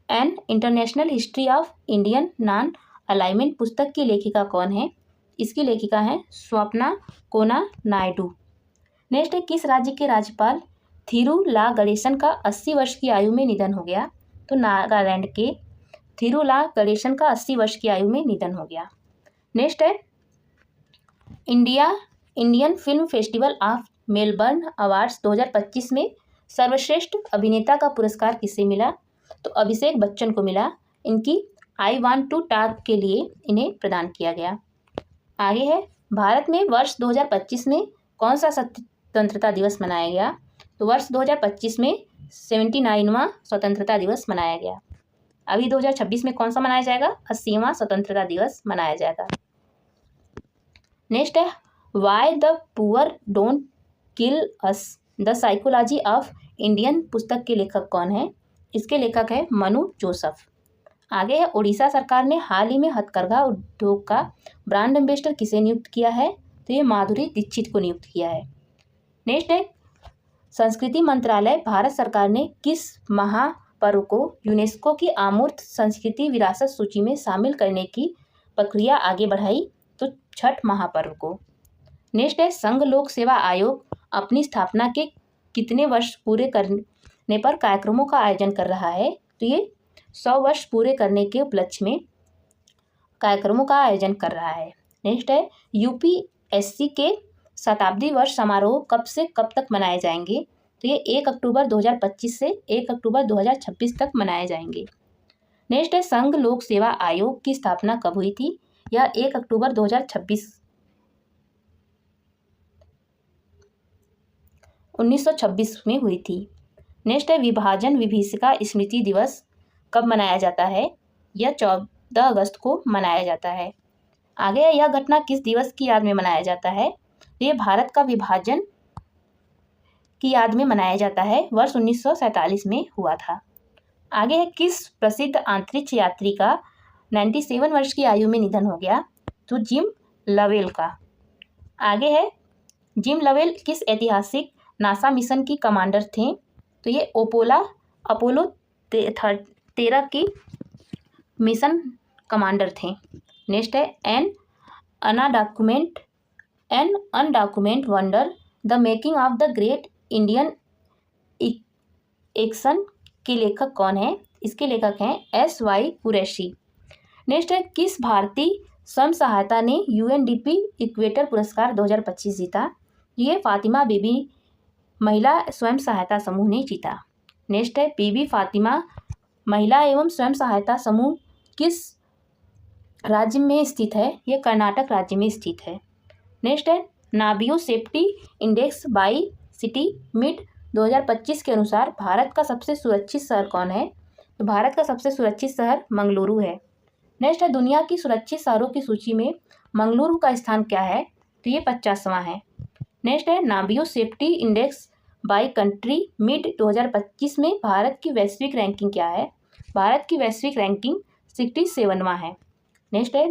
an international history of Indian non alignment पुस्तक की लेखिका कौन है? इसकी लेखिका है स्वप्ना कोना नायडू। नेक्स्ट है किस राज्य के राज्यपाल थिरुला गणेशन का 80 वर्ष की आयु में निधन हो गया? तो नागालैंड के थिरुला गणेशन का 80 वर्ष की आयु में निधन हो गया। नेक्स्ट है Indian film festival of Melbourne awards 2025 में सर्वश्रेष्ठ अभिनेता का पुरस्कार किसे मिला? तो अभिषेक बच्चन को मिला। इनकी आई वांट टू टॉक के लिए इन्हें प्रदान किया गया। आगे है भारत में वर्ष 2025 में कौन सा स्वतंत्रता दिवस मनाया गया? तो वर्ष 2025 में 79वां स्वतंत्रता दिवस मनाया गया। अभी 2026 में कौन सा मनाया जाएगा? 80वां स्वतंत्रता दिवस मनाया जाएगा। नेक्स्ट है why the poor don't kill us the psychology of Indian पुस्तक के लेखक कौन है? इसके लेखक है मनु जोसफ। आगे है उड़ीसा सरकार ने हाल ही में हथकरघा उद्योग का ब्रांड एम्बेसडर किसे नियुक्त किया है? तो ये माधुरी दीक्षित को नियुक्त किया है। नेक्स्ट है संस्कृति मंत्रालय भारत सरकार ने किस महापर्व को यूनेस्को की अमूर्त संस्कृति विरासत सूची में शामिल करने की प्रक्रिया आगे बढ़ाई? तो छठ महापर्व को। नेक्स्ट है संघ लोक सेवा आयोग अपनी स्थापना के कितने वर्ष पूरे करने पर कार्यक्रमों का आयोजन कर रहा है? तो ये 100 वर्ष पूरे करने के उपलक्ष्य में कार्यक्रमों का आयोजन कर रहा है। नेक्स्ट है यूपीएससी के शताब्दी वर्ष समारोह कब से कब तक मनाए जाएंगे? तो ये 1 अक्टूबर 2025 से 1 अक्टूबर 2026 तक मनाए जाएंगे। नेक्स्ट है संघ लोक सेवा आयोग की स्थापना कब हुई थी? यह 1 अक्टूबर 1926 में हुई थी। नेक्स्ट है विभाजन विभीषिका स्मृति दिवस कब मनाया जाता है? यह 14 अगस्त को मनाया जाता है। आगे यह घटना किस दिवस की याद में मनाया जाता है? तो ये भारत का विभाजन की याद में मनाया जाता है, वर्ष 1947 में हुआ था। आगे है किस प्रसिद्ध अंतरिक्ष यात्री का 97 वर्ष की आयु में निधन हो गया? तो जिम लवेल का। आगे है जिम लवेल किस ऐतिहासिक नासा मिशन की कमांडर थे? तो ये अपोलो 13 की मिशन कमांडर थे। नेक्स्ट है an undocumented wonder the making of the great Indian action के लेखक कौन है? इसके लेखक हैं SY कुरैशी। नेक्स्ट है किस भारतीय स्वयं सहायता ने UNDP इक्वेटर पुरस्कार 2025 जीता? ये फातिमा बीबी महिला स्वयं सहायता समूह ने जीता। नेक्स्ट है बीबी फातिमा महिला एवं स्वयं सहायता समूह किस राज्य में स्थित है? ये कर्नाटक राज्य में स्थित है। नेक्स्ट है Numbeo safety index by city mid 2025 के अनुसार भारत का सबसे सुरक्षित शहर कौन है? तो भारत का सबसे सुरक्षित शहर मंगलुरु है। नेक्स्ट है दुनिया की सुरक्षित शहरों की सूची में मंगलुरु का स्थान क्या है? तो ये 50वां है। नेक्स्ट है Numbeo safety index by country mid 2025 में भारत की वैश्विक रैंकिंग क्या है? भारत की वैश्विक रैंकिंग 67वां है। नेक्स्ट है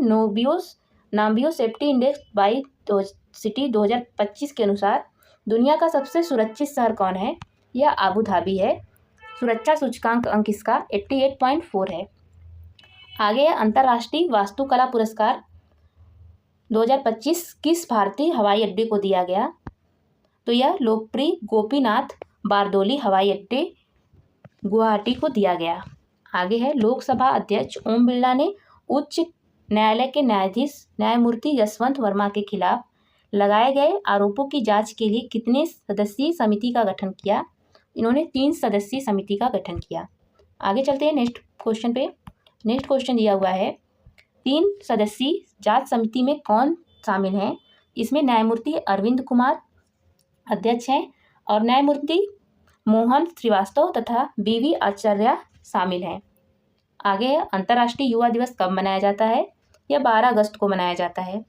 नाम्बियो सेफ्टी इंडेक्स बाई सिटी 2025 के अनुसार दुनिया का सबसे सुरक्षित शहर कौन है? यह आबू धाबी है। सुरक्षा सूचकांक अंक इसका 88.4 है। आगे है अंतर्राष्ट्रीय वास्तुकला पुरस्कार 2025 किस भारतीय हवाई अड्डे को दिया गया? तो यह लोकप्रिय गोपीनाथ बारदोली हवाई अड्डे गुवाहाटी को दिया गया। आगे है लोकसभा अध्यक्ष ओम बिरला ने उच्च न्यायालय के न्यायमूर्ति यशवंत वर्मा के खिलाफ लगाए गए आरोपों की जांच के लिए कितने सदस्यीय समिति का गठन किया? इन्होंने 3 सदस्यीय समिति का गठन किया। आगे चलते हैं नेक्स्ट क्वेश्चन पे। नेक्स्ट क्वेश्चन दिया हुआ है 3 सदस्यीय जांच समिति में कौन शामिल हैं? इसमें न्यायमूर्ति अरविंद कुमार अध्यक्ष हैं और न्यायमूर्ति मोहन श्रीवास्तव तथा बीवी आचार्य शामिल हैं। आगे है अंतर्राष्ट्रीय युवा दिवस कब मनाया जाता है? यह 12 अगस्त को मनाया जाता है।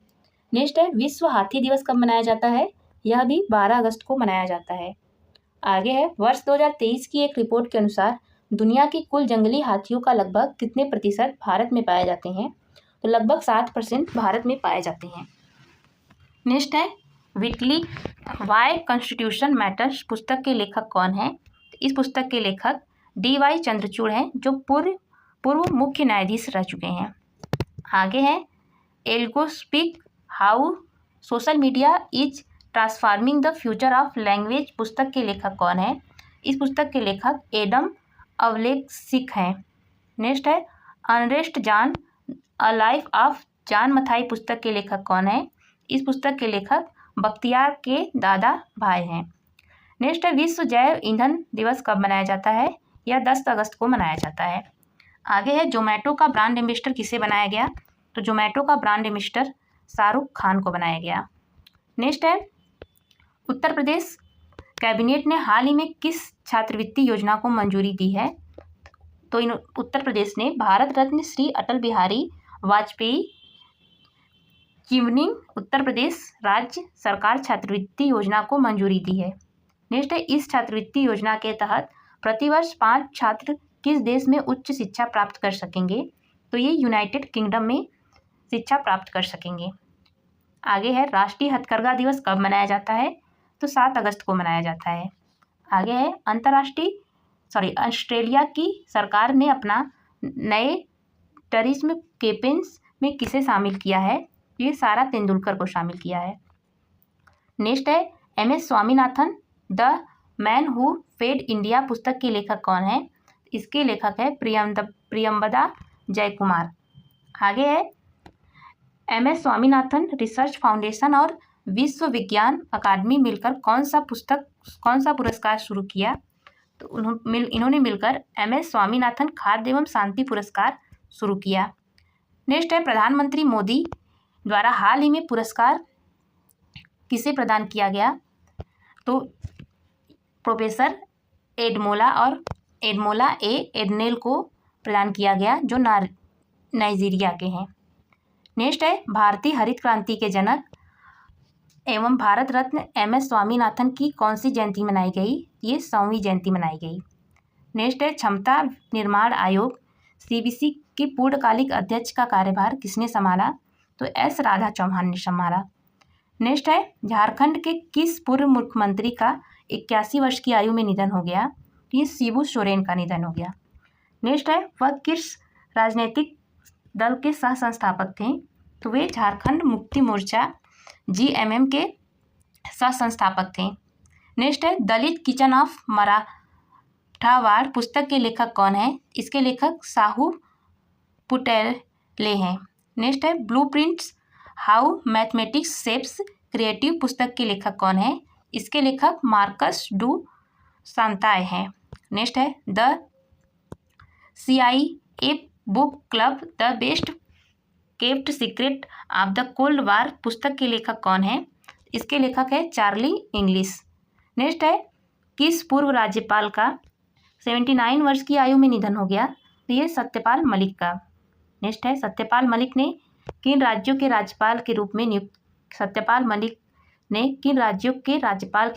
नेक्स्ट है विश्व हाथी दिवस कब मनाया जाता है? यह भी 12 अगस्त को मनाया जाता है। आगे है वर्ष 2023 की एक रिपोर्ट के अनुसार दुनिया की कुल जंगली हाथियों का लगभग कितने प्रतिशत भारत में पाए जाते हैं? तो लगभग 7% भारत में पाए जाते हैं। नेक्स्ट है विटली वाई कॉन्स्टिट्यूशन मैटर्स पुस्तक के लेखक कौन है? इस पुस्तक के लेखक DY चंद्रचूड़ हैं जो पूर्व मुख्य न्यायाधीश रह चुके हैं। आगे है Algospeak how social media is transforming the future of language पुस्तक के लेखक कौन है? इस पुस्तक के लेखक एडम अवलेक्सिक हैं। नेक्स्ट है unrest John a life of John Mathai पुस्तक के लेखक कौन है? इस पुस्तक के लेखक बख्तियार के दादा भाई हैं। नेक्स्ट है विश्व जैव ईंधन दिवस कब मनाया जाता है? यह 10 अगस्त को मनाया जाता है। आगे है जोमेटो का ब्रांड एम्बेसडर किसे बनाया गया? तो जोमेटो का ब्रांड एम्बेसडर शाहरुख खान को बनाया गया। नेक्स्ट है उत्तर प्रदेश कैबिनेट ने हाल ही में किस छात्रवृत्ति योजना को मंजूरी दी है? तो उत्तर प्रदेश ने भारत रत्न श्री अटल बिहारी वाजपेयी चिवनिंग उत्तर प्रदेश राज्य सरकार छात्रवृत्ति योजना को मंजूरी दी है। नेक्स्ट है इस छात्रवृत्ति योजना के तहत प्रतिवर्ष 5 छात्र किस देश में उच्च शिक्षा प्राप्त कर सकेंगे? तो ये यूनाइटेड किंगडम में शिक्षा प्राप्त कर सकेंगे। आगे है राष्ट्रीय हथकरघा दिवस कब मनाया जाता है? तो 7 अगस्त को मनाया जाता है। आगे है ऑस्ट्रेलिया की सरकार ने अपना नए टूरिज्म कैंपेन्स में किसे शामिल किया है? ये सारा तेंदुलकर को शामिल किया है। नेक्स्ट है MS Swaminathan the man who fed India पुस्तक के लेखक कौन है? इसके लेखक है प्रियंबदा जयकुमार। आगे है MS स्वामीनाथन रिसर्च फाउंडेशन और विश्व विज्ञान अकादमी मिलकर कौन सा पुरस्कार शुरू किया? तो इन्होंने मिलकर MS स्वामीनाथन खाद्य एवं शांति पुरस्कार शुरू किया। नेक्स्ट है प्रधानमंत्री मोदी द्वारा हाल ही में पुरस्कार किसे प्रदान किया गया? तो प्रोफेसर एडमोला ए एडनेल को प्रदान किया गया जो नाइजीरिया के हैं। नेक्स्ट है भारतीय हरित क्रांति के जनक एवं भारत रत्न MS स्वामीनाथन की कौन सी जयंती मनाई गई? ये 100वीं जयंती मनाई गई। नेक्स्ट है क्षमता निर्माण आयोग CBC की पूर्णकालिक अध्यक्ष का कार्यभार किसने संभाला? तो S राधा चौहान ने संभाला। नेक्स्ट है झारखंड के किस पूर्व मुख्यमंत्री का 81 वर्ष की आयु में निधन हो गया? ये शिबू सोरेन का निधन हो गया। नेक्स्ट है वह किस राजनीतिक दल के सह संस्थापक थे? तो वे झारखंड मुक्ति मोर्चा GMM के सह संस्थापक थे। नेक्स्ट है दलित किचन ऑफ मराठावाड़ पुस्तक के लेखक कौन है? इसके लेखक साहू पुटेले हैं। नेक्स्ट है blueprints how mathematics shapes creative पुस्तक के लेखक कौन है? इसके लेखक मार्कस डू सांताय हैं। नेक्स्ट है the CIA book club the best kept secret of the cold war पुस्तक के लेखक कौन है? इसके लेखक है चार्ली इंग्लिश। नेक्स्ट है किस पूर्व राज्यपाल का 79 वर्ष की आयु में निधन हो गया? तो ये सत्यपाल मलिक का। नेक्स्ट है सत्यपाल मलिक ने किन राज्यों के राज्यपाल के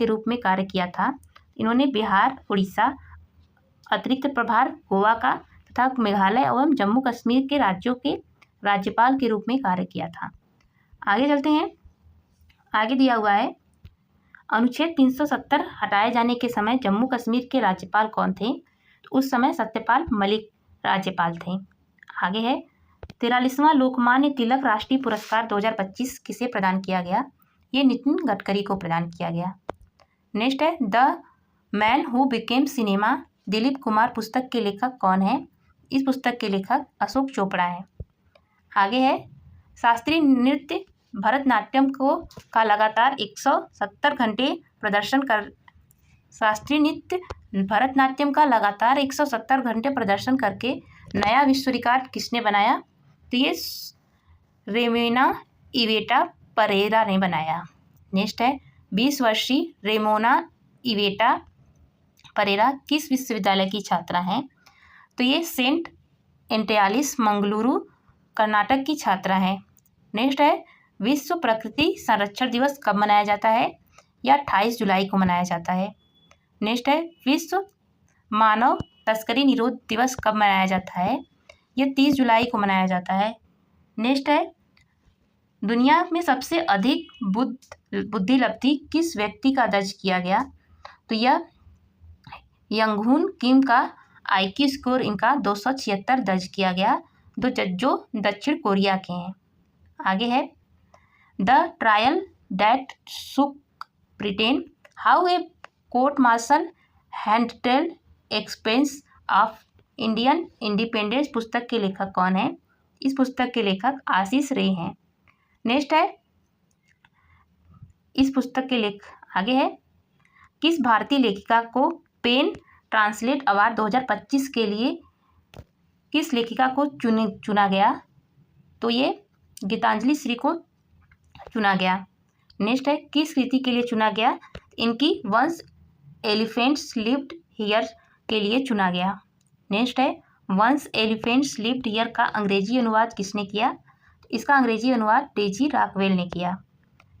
रूप में कार्य किया था? इन्होंने बिहार, उड़ीसा, अतिरिक्त प्रभार गोवा का तथा मेघालय एवं जम्मू कश्मीर के राज्यों के राज्यपाल के रूप में कार्य किया था। आगे चलते हैं। आगे दिया हुआ है अनुच्छेद 370 हटाए जाने के समय जम्मू कश्मीर के राज्यपाल कौन थे? तो उस समय सत्यपाल मलिक राज्यपाल थे। आगे है 43वां लोकमान्य तिलक राष्ट्रीय पुरस्कार 2025 किसे प्रदान किया गया? ये नितिन गडकरी को प्रदान किया गया। नेक्स्ट है the man who became cinema Dilip Kumar पुस्तक के लेखक कौन है? इस पुस्तक के लेखक अशोक चोपड़ा है। आगे है शास्त्रीय नृत्य भरतनाट्यम का लगातार 170 घंटे प्रदर्शन कर शास्त्रीय नृत्य भरतनाट्यम का लगातार 170 घंटे प्रदर्शन करके नया विश्व रिकॉर्ड किसने बनाया? तो ये रेमोना इवेटा परेरा ने बनाया। नेक्स्ट है 20 वर्षीय रेमोना इवेटा परेरा किस विश्वविद्यालय की छात्रा हैं? तो ये सेंट एंटियालिस मंगलुरु कर्नाटक की छात्रा है। नेक्स्ट है विश्व प्रकृति संरक्षण दिवस कब मनाया जाता है? या 28 जुलाई को मनाया जाता है। नेक्स्ट है विश्व मानव तस्करी निरोध दिवस कब मनाया जाता है? यह 30 जुलाई को मनाया जाता है। नेक्स्ट है दुनिया में सबसे अधिक बुद्धिलब्धि किस व्यक्ति का दर्ज किया गया? तो यह यंगहून किम का IQ स्कोर इनका 276 दर्ज किया गया, जो दक्षिण कोरिया के हैं। आगे है the trial that shook Britain how a court martial handled expense of Indian independence पुस्तक के लेखक कौन है? इस पुस्तक के लेखक आशीष रे हैं। नेक्स्ट है इस पुस्तक के आगे है किस भारतीय लेखिका को पेन ट्रांसलेट अवार्ड 2025 के लिए किस लेखिका को चुना गया? तो ये गीतांजलि श्री को चुना गया। नेक्स्ट है किस कृति के लिए चुना गया? इनकी वंस एलिफेंट्स लिव्ड हियर के लिए चुना गया। नेक्स्ट है वंस एलिफेंट्स लिव्ड हियर का अंग्रेजी अनुवाद किसने किया? इसका अंग्रेजी अनुवाद डेजी रॉकवेल ने किया।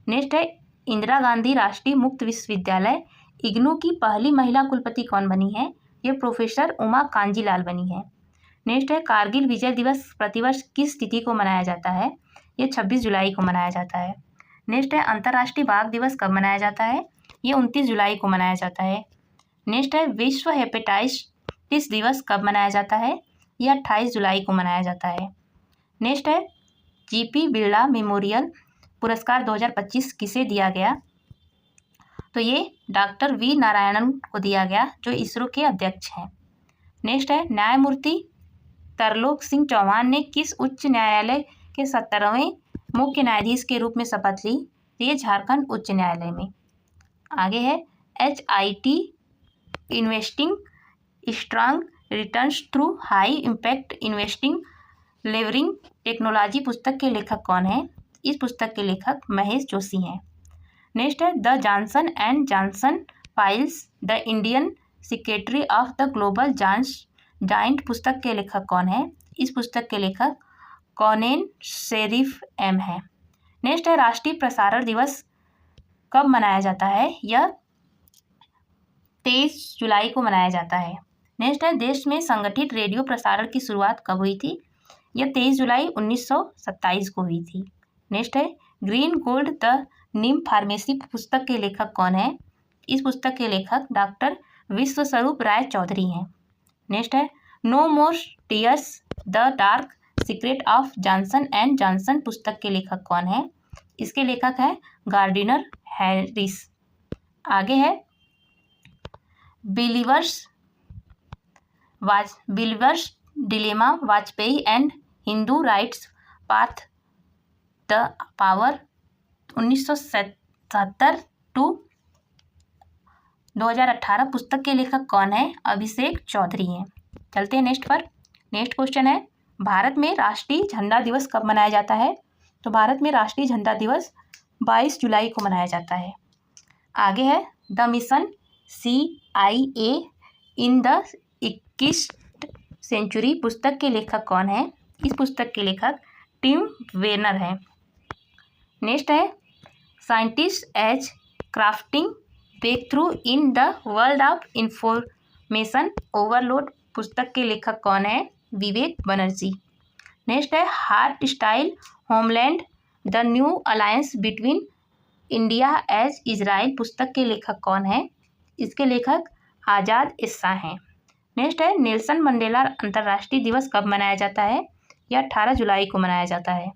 नेक्स्ट है इंदिरा गांधी राष्ट्रीय मुक्त विश्वविद्यालय इग्नू की पहली महिला कुलपति कौन बनी है? ये प्रोफेसर उमा कांजीलाल बनी है। नेक्स्ट है कारगिल विजय दिवस प्रतिवर्ष किस तिथि को मनाया जाता है? ये 26 जुलाई को मनाया जाता है। नेक्स्ट है अंतर्राष्ट्रीय बाघ दिवस कब मनाया जाता है? ये 29 जुलाई को मनाया जाता है। नेक्स्ट है विश्व हेपेटाइटिस दिवस कब मनाया जाता है? यह 28 जुलाई को मनाया जाता है। नेक्स्ट है GP बिरला मेमोरियल पुरस्कार 2025 किसे दिया गया? तो ये डॉक्टर V नारायणन को दिया गया, जो इसरो के अध्यक्ष हैं। नेक्स्ट है न्यायमूर्ति तरलोक सिंह चौहान ने किस उच्च न्यायालय के 17वें मुख्य न्यायाधीश के रूप में शपथ ली? तो ये झारखंड उच्च न्यायालय में। आगे है HIT investing strong returns through high impact investing leveraging technology पुस्तक के लेखक कौन है? इस पुस्तक के लेखक महेश जोशी हैं। नेक्स्ट है the Johnson and Johnson files the Indian secretary of the global giant पुस्तक के लेखक कौन है? इस पुस्तक के लेखक कॉनेन शेरिफ M है। नेक्स्ट है राष्ट्रीय प्रसारण दिवस कब मनाया जाता है? यह 23 जुलाई को मनाया जाता है। नेक्स्ट है देश में संगठित रेडियो प्रसारण की शुरुआत कब हुई थी? यह 23 जुलाई 1927 को हुई थी। नेक्स्ट है green gold the Neem pharmacy पुस्तक के लेखक कौन है? इस पुस्तक के लेखक डॉक्टर विश्वस्वरूप राय चौधरी हैं। नेक्स्ट है no more tears the dark secret of Johnson and Johnson पुस्तक के लेखक कौन है? इसके लेखक है गार्डिनर हैरिस। आगे है believers dilemma Vajpayee and Hindu rights path the power 1977 to 2018 पुस्तक के लेखक कौन है? अभिषेक चौधरी हैं। चलते हैं नेक्स्ट पर। नेक्स्ट क्वेश्चन है भारत में राष्ट्रीय झंडा दिवस कब मनाया जाता है? तो भारत में राष्ट्रीय झंडा दिवस 22 जुलाई को मनाया जाता है। आगे है the mission CIA in the 21वीं सेंचुरी पुस्तक के लेखक कौन है? इस पुस्तक के लेखक टिम वेनर हैं। नेक्स्ट है scientist as crafting breakthrough in the world of information overload पुस्तक के लेखक कौन है? विवेक बनर्जी। नेक्स्ट है heart style homeland the new alliance between India as Israel पुस्तक के लेखक कौन है? इसके लेखक आज़ाद इस्सा हैं। नेक्स्ट है नेल्सन मंडेला अंतर्राष्ट्रीय दिवस कब मनाया जाता है? यह 18 जुलाई को मनाया जाता है।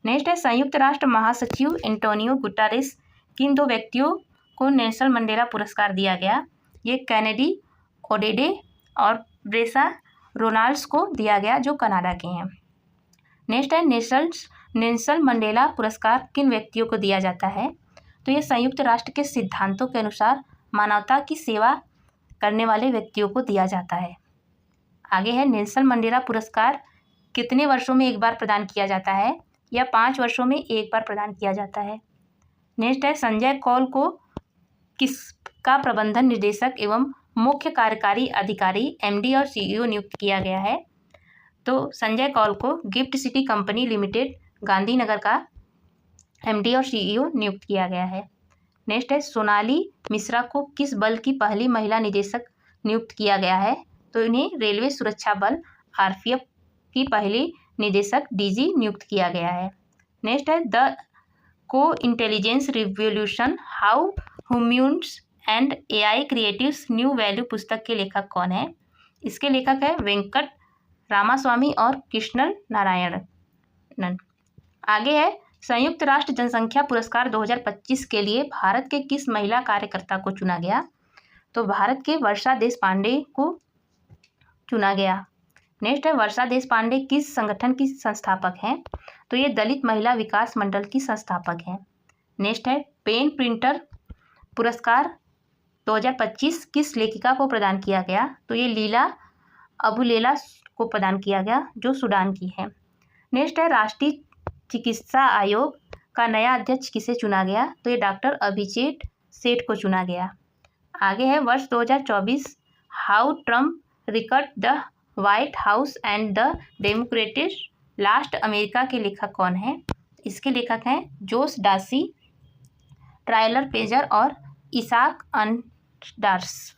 नेक्स्ट है संयुक्त राष्ट्र महासचिव एंटोनियो गुटारेस किन दो व्यक्तियों को नेल्सन मंडेला पुरस्कार दिया गया? ये कैनेडी ओडेडे और ब्रेसा रोनाल्ड्स को दिया गया जो कनाडा के हैं। नेक्स्ट है नेल्सन मंडेला पुरस्कार किन व्यक्तियों को दिया जाता है? तो ये संयुक्त राष्ट्र के सिद्धांतों के अनुसार मानवता की सेवा करने वाले व्यक्तियों को दिया जाता है। आगे है नेल्सन मंडेला पुरस्कार कितने वर्षों में एक बार प्रदान किया जाता है? या 5 वर्षों में एक बार प्रदान किया जाता है। नेक्स्ट है संजय कौल को किसका प्रबंधन निदेशक एवं मुख्य कार्यकारी अधिकारी MD और CEO नियुक्त किया गया है? तो संजय कौल को gift city company limited Gandhinagar का MD और CEO नियुक्त किया गया है। नेक्स्ट है सोनाली मिश्रा को किस बल की पहली महिला निदेशक नियुक्त किया गया है? तो इन्हें रेलवे सुरक्षा बल RPF की पहली निदेशक DG नियुक्त किया गया है। नेक्स्ट है द को intelligence revolution how humans and AI creatives new value पुस्तक के लेखक कौन है? इसके लेखक है वेंकट रामास्वामी और कृष्णन नारायणन। आगे है संयुक्त राष्ट्र जनसंख्या पुरस्कार 2025 के लिए भारत के किस महिला कार्यकर्ता को चुना गया? तो भारत के वर्षा देशपांडे को चुना गया। नेक्स्ट है वर्षा देशपांडे किस संगठन की संस्थापक हैं? तो ये दलित महिला विकास मंडल की संस्थापक हैं। नेक्स्ट है पेन प्रिंटर पुरस्कार 2025 किस लेखिका को प्रदान किया गया? तो ये लीला अबुलेला को प्रदान किया गया जो सूडान की है। नेक्स्ट है राष्ट्रीय चिकित्सा आयोग का नया अध्यक्ष किसे चुना गया? तो ये डॉक्टर अभिजीत सेठ को चुना गया। आगे है वर्ष 2024 हाउ ट्रम्प रिकट the White House and the democratic lost America के लेखक कौन है? इसके लेखक हैं जोश डासी, ट्रायलर पेजर और इसाक अंडार्स।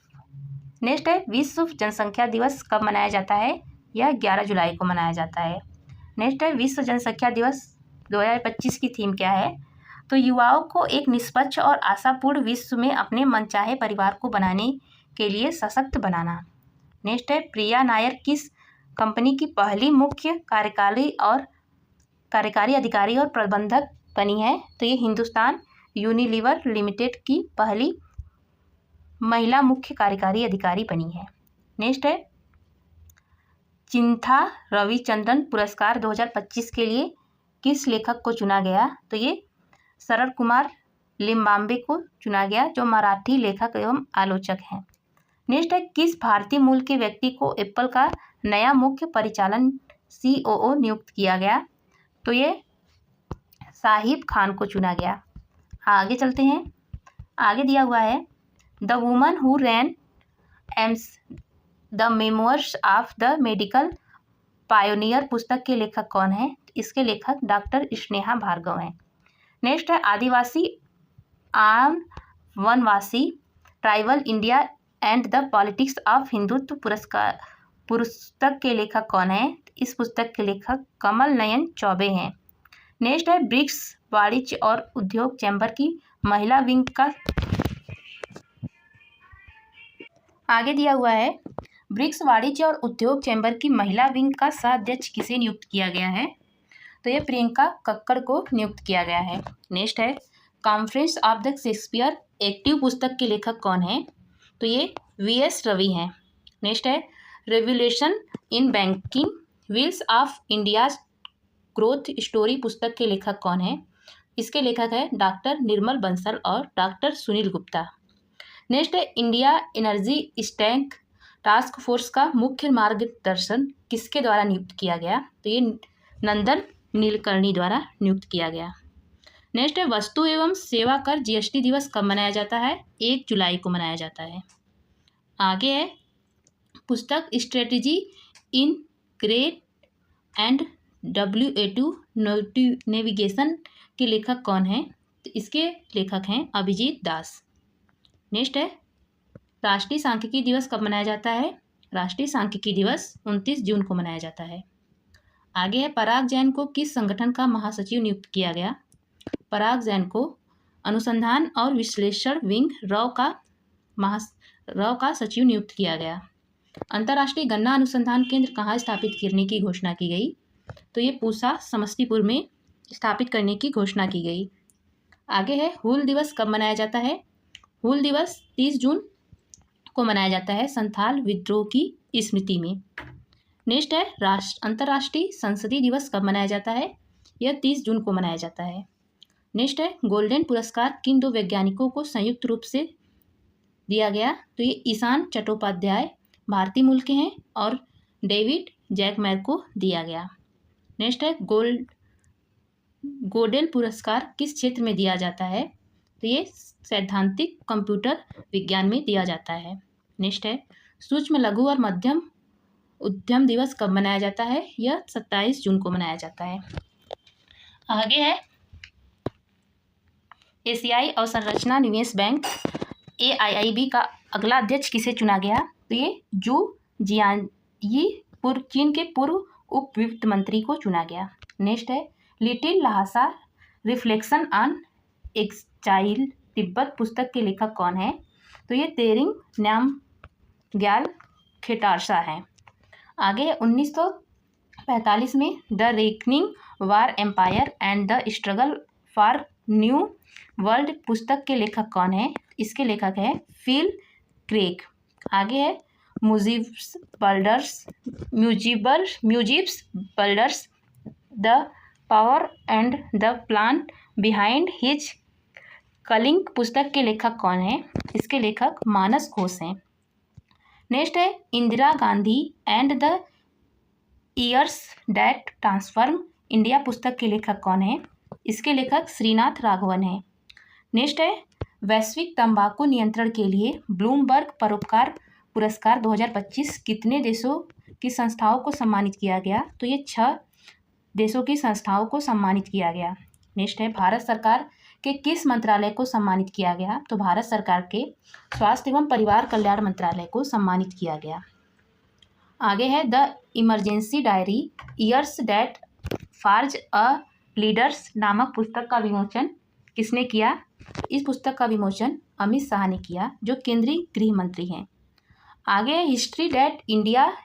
नेक्स्ट है विश्व जनसंख्या दिवस कब मनाया जाता है? यह 11 जुलाई को मनाया जाता है। नेक्स्ट है विश्व जनसंख्या दिवस 2025 की थीम क्या है? तो युवाओं को एक निष्पक्ष और आशापूर्ण विश्व में अपने मनचाहे परिवार को बनाने के लिए सशक्त बनाना। नेक्स्ट है प्रिया नायर किस कंपनी की पहली मुख्य कार्यकारी अधिकारी और प्रबंधक बनी है? तो ये हिंदुस्तान यूनिलीवर लिमिटेड की पहली महिला मुख्य कार्यकारी अधिकारी बनी है। नेक्स्ट है चिंथा रविचंद्रन पुरस्कार 2025 के लिए किस लेखक को चुना गया? तो ये शरद कुमार लिम्बाम्बे को चुना गया जो मराठी लेखक एवं आलोचक हैं। नेक्स्ट है किस भारतीय मूल के व्यक्ति को एप्पल का नया मुख्य परिचालन COO नियुक्त किया गया? तो ये साहिब खान को चुना गया। आगे चलते हैं। आगे दिया हुआ है the woman who ran AIIMS the memoirs of the medical pioneer पुस्तक के लेखक कौन है? इसके लेखक डॉक्टर स्नेहा भार्गव हैं। नेक्स्ट है आदिवासी आन वनवासी tribal India and the politics of Hindutva पुस्तक के लेखक कौन है? इस पुस्तक के लेखक कमल नयन चौबे हैं। नेक्स्ट है ब्रिक्स वाणिज्य और उद्योग चैम्बर की महिला विंग का आगे दिया हुआ है ब्रिक्स वाणिज्य और उद्योग चैम्बर की महिला विंग का सह-अध्यक्ष किसे नियुक्त किया गया है? तो ये प्रियंका कक्कड़ को नियुक्त किया गया है। नेक्स्ट है conference of the Shakespeare active पुस्तक के लेखक कौन है? तो ये VS रवि हैं। नेक्स्ट है revolution in banking wheels of India's growth story पुस्तक के लेखक कौन है? इसके लेखक है डॉक्टर निर्मल बंसल और डॉक्टर सुनील गुप्ता। नेक्स्ट है India energy stack task force का मुख्य मार्गदर्शन किसके द्वारा नियुक्त किया गया? तो ये नंदन नीलकर्णी द्वारा नियुक्त किया गया। नेक्स्ट है वस्तु एवं सेवा कर GST दिवस कब मनाया जाता है? 1 जुलाई को मनाया जाता है। आगे है पुस्तक strategy in great and WA2 navigation के लेखक कौन है? तो इसके लेखक हैं अभिजीत दास। नेक्स्ट है राष्ट्रीय सांख्यिकी दिवस कब मनाया जाता है? राष्ट्रीय सांख्यिकी दिवस 29 जून को मनाया जाता है। आगे है, पराग जैन को किस संगठन का महासचिव नियुक्त किया गया? पराग जैन को अनुसंधान और विश्लेषण विंग रॉ का सचिव नियुक्त किया गया। अंतर्राष्ट्रीय गन्ना अनुसंधान केंद्र कहाँ स्थापित करने की घोषणा की गई? तो ये पूसा समस्तीपुर में स्थापित करने की घोषणा की गई। आगे है, हूल दिवस कब मनाया जाता है? हूल दिवस 30 जून को मनाया जाता है संथाल विद्रोह की स्मृति में। नेक्स्ट है, अंतर्राष्ट्रीय संसदीय दिवस कब मनाया जाता है? यह 30 जून को मनाया जाता है। नेक्स्ट है, गोल्डन पुरस्कार किन 2 वैज्ञानिकों को संयुक्त रूप से दिया गया? तो ये ईशान चट्टोपाध्याय भारतीय मूल के हैं और डेविड जैकमैर को दिया गया। नेक्स्ट है, गोडेल पुरस्कार किस क्षेत्र में दिया जाता है? तो ये सैद्धांतिक कंप्यूटर विज्ञान में दिया जाता है। नेक्स्ट है, सूक्ष्म लघु और मध्यम उद्यम दिवस कब मनाया जाता है? यह 27 जून को मनाया जाता है। आगे है, एशियाई अवसंरचना निवेश बैंक AIIB का अगला अध्यक्ष किसे चुना गया? तो ये जू जियानयी चीन के पूर्व उप वित्त मंत्री को चुना गया। नेक्स्ट है, little Lhasa reflection on exile Tibet पुस्तक के लेखक कौन है? तो ये तेरिंग नामग्याल खेटारसा हैं। आगे 1945 में the reckoning war empire and the struggle for new world पुस्तक के लेखक कौन है? इसके लेखक है फिल क्रेग। आगे है, Mujib's blunders the power and the plan behind his killing पुस्तक के लेखक कौन है? इसके लेखक मानस घोष हैं। नेक्स्ट है, Indira Gandhi and the years that transform India पुस्तक के लेखक कौन है? इसके लेखक श्रीनाथ राघवन हैं। नेक्स्ट है, वैश्विक तंबाकू नियंत्रण के लिए ब्लूमबर्ग परोपकार पुरस्कार 2025 कितने देशों की संस्थाओं को सम्मानित किया गया? तो ये 6 देशों की संस्थाओं को सम्मानित किया गया। नेक्स्ट है, भारत सरकार के किस मंत्रालय को सम्मानित किया गया? तो भारत सरकार के स्वास्थ्य एवं परिवार कल्याण मंत्रालय को सम्मानित किया गया। आगे है, the emergency diary years that forge a leaders नामक पुस्तक का विमोचन किसने किया? इस पुस्तक का विमोचन अमित शाह ने किया, जो केंद्रीय गृह मंत्री हैं। आगे है, हिस्ट्री दैट इंडिया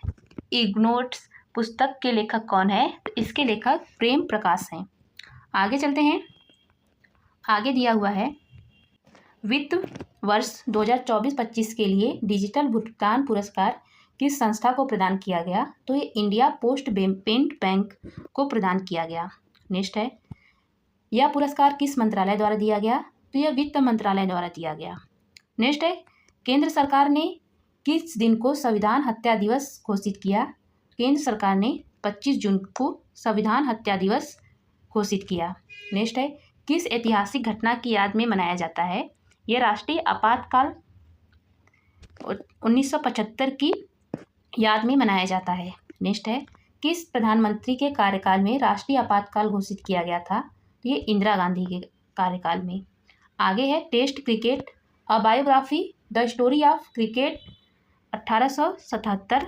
इग्नोर्स पुस्तक के लेखक कौन है? इसके लेखक प्रेम प्रकाश हैं। आगे चलते हैं, आगे दिया हुआ है, वित्त वर्ष 2024-25 के लिए डिजिटल भुगतान पुरस्कार किस संस्था को प्रदान किया गया? तो ये इंडिया पोस्ट पेमेंट बैंक को प्रदान किया गया। नेक्स्ट है, यह पुरस्कार किस मंत्रालय द्वारा दिया गया? तो यह वित्त मंत्रालय द्वारा दिया गया। नेक्स्ट है, केंद्र सरकार ने किस दिन को संविधान हत्या दिवस घोषित किया? केंद्र सरकार ने 25 जून को संविधान हत्या दिवस घोषित किया। नेक्स्ट है, किस ऐतिहासिक घटना की याद में मनाया जाता है? यह राष्ट्रीय आपातकाल 1975 की याद में मनाया जाता है। नेक्स्ट है, किस प्रधानमंत्री के कार्यकाल में राष्ट्रीय आपातकाल घोषित किया गया था? ये इंदिरा गांधी के कार्यकाल में। आगे है, test cricket a biography the story of cricket 1877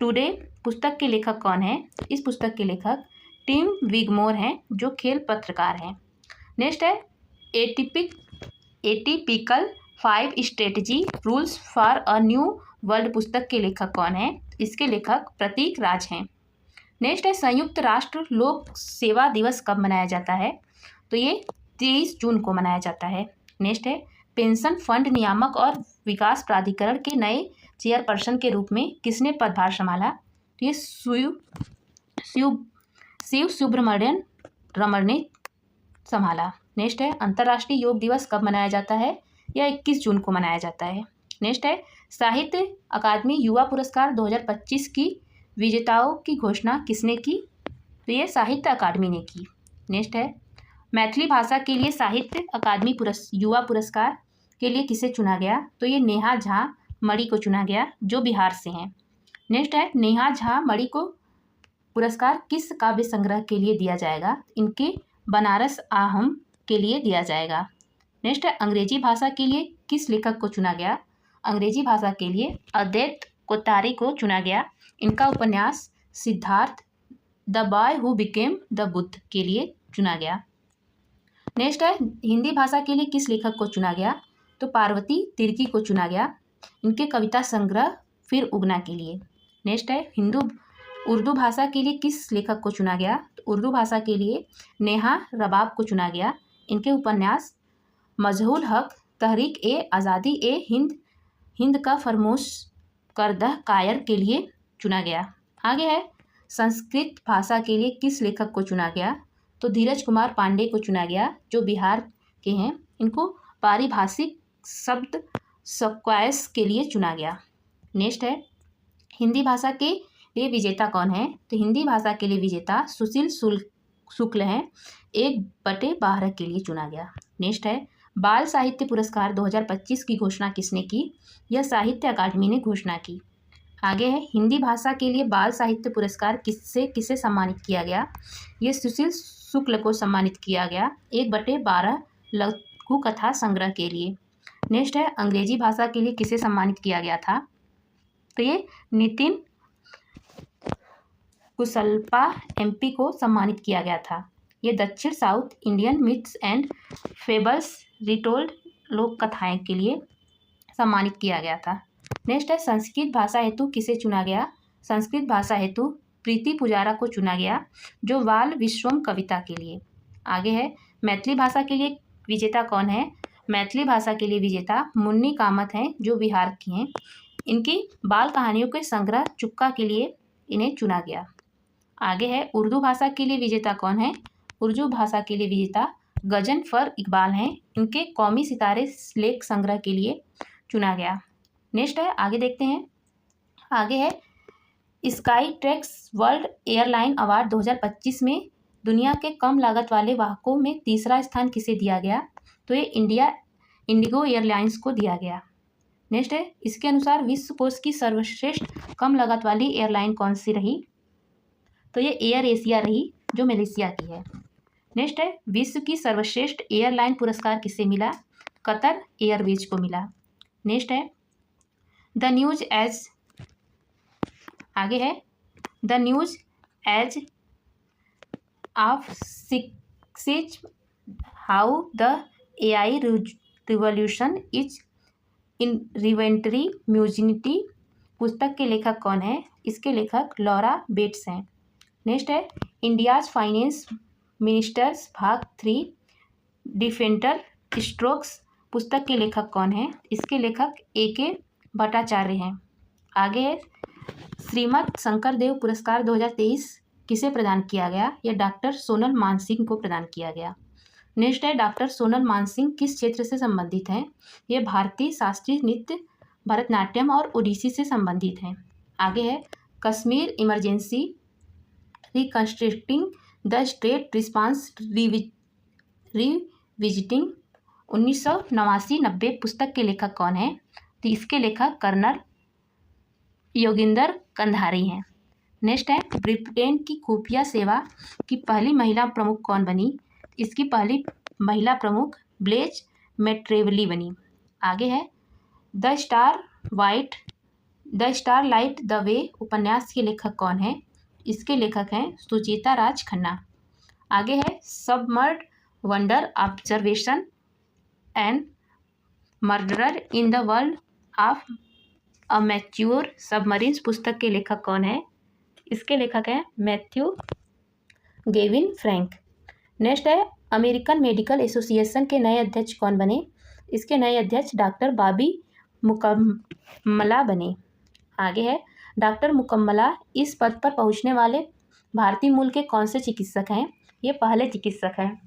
today पुस्तक के लेखक कौन है? इस पुस्तक के लेखक टिम विगमोर हैं, जो खेल पत्रकार हैं। नेक्स्ट है, atypical 5 strategy rules for a new world पुस्तक के लेखक कौन है? इसके लेखक प्रतीक राज हैं। नेक्स्ट है, संयुक्त राष्ट्र लोक सेवा दिवस कब मनाया जाता है? तो ये 23 जून को मनाया जाता है। नेक्स्ट है, पेंशन फंड नियामक और विकास प्राधिकरण के नए चेयरपर्सन के रूप में किसने पदभार संभाला? तो ये शिव सुब्रमण्यन रमन ने संभाला। नेक्स्ट है, अंतर्राष्ट्रीय योग दिवस कब मनाया जाता है? यह 21 जून को मनाया जाता है। नेक्स्ट है, साहित्य अकादमी युवा पुरस्कार 2025 की विजेताओं की घोषणा किसने की? तो ये साहित्य अकादमी ने की। नेक्स्ट है, मैथिली भाषा के लिए साहित्य अकादमी युवा पुरस्कार के लिए किसे चुना गया? तो ये नेहा झा मणि को चुना गया, जो बिहार से हैं। नेक्स्ट है, नेहा झा मणि को पुरस्कार किस काव्य संग्रह के लिए दिया जाएगा? इनके बनारस आहम के लिए दिया जाएगा। नेक्स्ट है, अंग्रेजी भाषा के लिए किस लेखक को चुना गया? अंग्रेजी भाषा के लिए अद्वैत कोतारी को चुना गया। इनका उपन्यास Siddharth the boy who became the Buddha के लिए चुना गया। नेक्स्ट है हिंदी भाषा के लिए किस लेखक को चुना गया, तो पार्वती तिर्की को चुना गया। इनके कविता संग्रह फिर उगना के लिए। नेक्स्ट है उर्दू भाषा के लिए किस लेखक को चुना गया, तो उर्दू भाषा के लिए नेहा रबाब को चुना गया। इनके उपन्यास मजहूल हक, तहरीक ए आज़ादी ए हिंद का फरमोश करदह कायर के लिए चुना गया। आगे है संस्कृत भाषा के लिए किस लेखक को चुना गया, तो धीरज कुमार पांडे को चुना गया, जो बिहार के हैं। इनको पारिभाषिक शब्द स्क्वायस के लिए चुना गया। नेक्स्ट है हिंदी भाषा के लिए विजेता कौन है, तो हिंदी भाषा के लिए विजेता सुशील शुक्ल हैं, 1/12 के लिए चुना गया। नेक्स्ट है बाल साहित्य पुरस्कार 2025 की घोषणा किसने की, यह साहित्य अकादमी ने घोषणा की। आगे है हिंदी भाषा के लिए बाल साहित्य पुरस्कार किसे सम्मानित किया गया, ये सुशील शुक्ल को सम्मानित किया गया, 1/12 लघु कथा संग्रह के लिए। नेक्स्ट है अंग्रेजी भाषा के लिए किसे सम्मानित किया गया था, तो ये नितिन कुशलपा MP को सम्मानित किया गया था। ये दक्षिण south Indian myths and fables retold लोक कथाएं के लिए सम्मानित किया गया था। नेक्स्ट है संस्कृत भाषा हेतु किसे चुना गया, संस्कृत भाषा हेतु प्रीति पुजारा को चुना गया, जो बाल विश्वम कविता के लिए। आगे है मैथिली भाषा के लिए विजेता कौन है, मैथिली भाषा के लिए विजेता मुन्नी कामत हैं, जो बिहार की हैं। इनकी बाल कहानियों के संग्रह चुप्का के लिए इन्हें चुना गया। आगे है उर्दू भाषा के लिए विजेता कौन है, उर्दू भाषा के लिए विजेता गजन फर इकबाल हैं, इनके कौमी सितारे लेख संग्रह के लिए चुना गया। नेक्स्ट है आगे देखते हैं। आगे है sky tracks world airline award 2025 में दुनिया के कम लागत वाले वाहकों में तीसरा स्थान किसे दिया गया, तो ये इंडिगो एयरलाइंस को दिया गया। नेक्स्ट है इसके अनुसार विश्व कोष की सर्वश्रेष्ठ कम लागत वाली एयरलाइन कौन सी रही, तो ये एयर एशिया रही, जो मलेशिया की है। नेक्स्ट है विश्व की सर्वश्रेष्ठ एयरलाइन पुरस्कार किसे मिला, कतर एयरवेज को मिला। नेक्स्ट है द न्यूज एज, आगे है the news age of six how the AI revolution is इन रिवेंटरी म्यूजिनिटी पुस्तक के लेखक कौन है, इसके लेखक लॉरा बेट्स हैं। नेक्स्ट है इंडियाज फाइनेंस मिनिस्टर्स भाग 3 डिफेंडर स्ट्रोक्स पुस्तक के लेखक कौन है, इसके लेखक AK भट्टाचार्य हैं। आगे है श्रीमद शंकरदेव पुरस्कार 2023 किसे प्रदान किया गया, यह डॉक्टर सोनल मानसिंह को प्रदान किया गया। नेक्स्ट है डॉक्टर सोनल मानसिंह किस क्षेत्र से संबंधित हैं, ये भारतीय शास्त्रीय नृत्य भरतनाट्यम और ओडिसी से संबंधित हैं। आगे है Kashmir emergency reconstructing the state response revisiting 1989-90 पुस्तक के लेखक कौन है, तो इसके लेखक कर्नल योगिंदर कंधारी हैं। नेक्स्ट है ब्रिटेन की खुफिया सेवा की पहली महिला प्रमुख कौन बनी, इसकी पहली महिला प्रमुख ब्लेज मेट्रेवली बनी। आगे है the star light the way उपन्यास के लेखक कौन है, इसके लेखक हैं सुचेता राज खन्ना। आगे है submerged wonder observation and murderer in the world of amateur submarines पुस्तक के लेखक कौन है, इसके लेखक हैं मैथ्यू गेविन फ्रैंक। नेक्स्ट है अमेरिकन मेडिकल एसोसिएशन के नए अध्यक्ष कौन बने, इसके नए अध्यक्ष डॉक्टर बॉबी मुकम्मला बने। आगे है डॉक्टर मुकम्मला इस पद पर पहुंचने वाले भारतीय मूल के कौन से चिकित्सक हैं, ये पहले चिकित्सक हैं।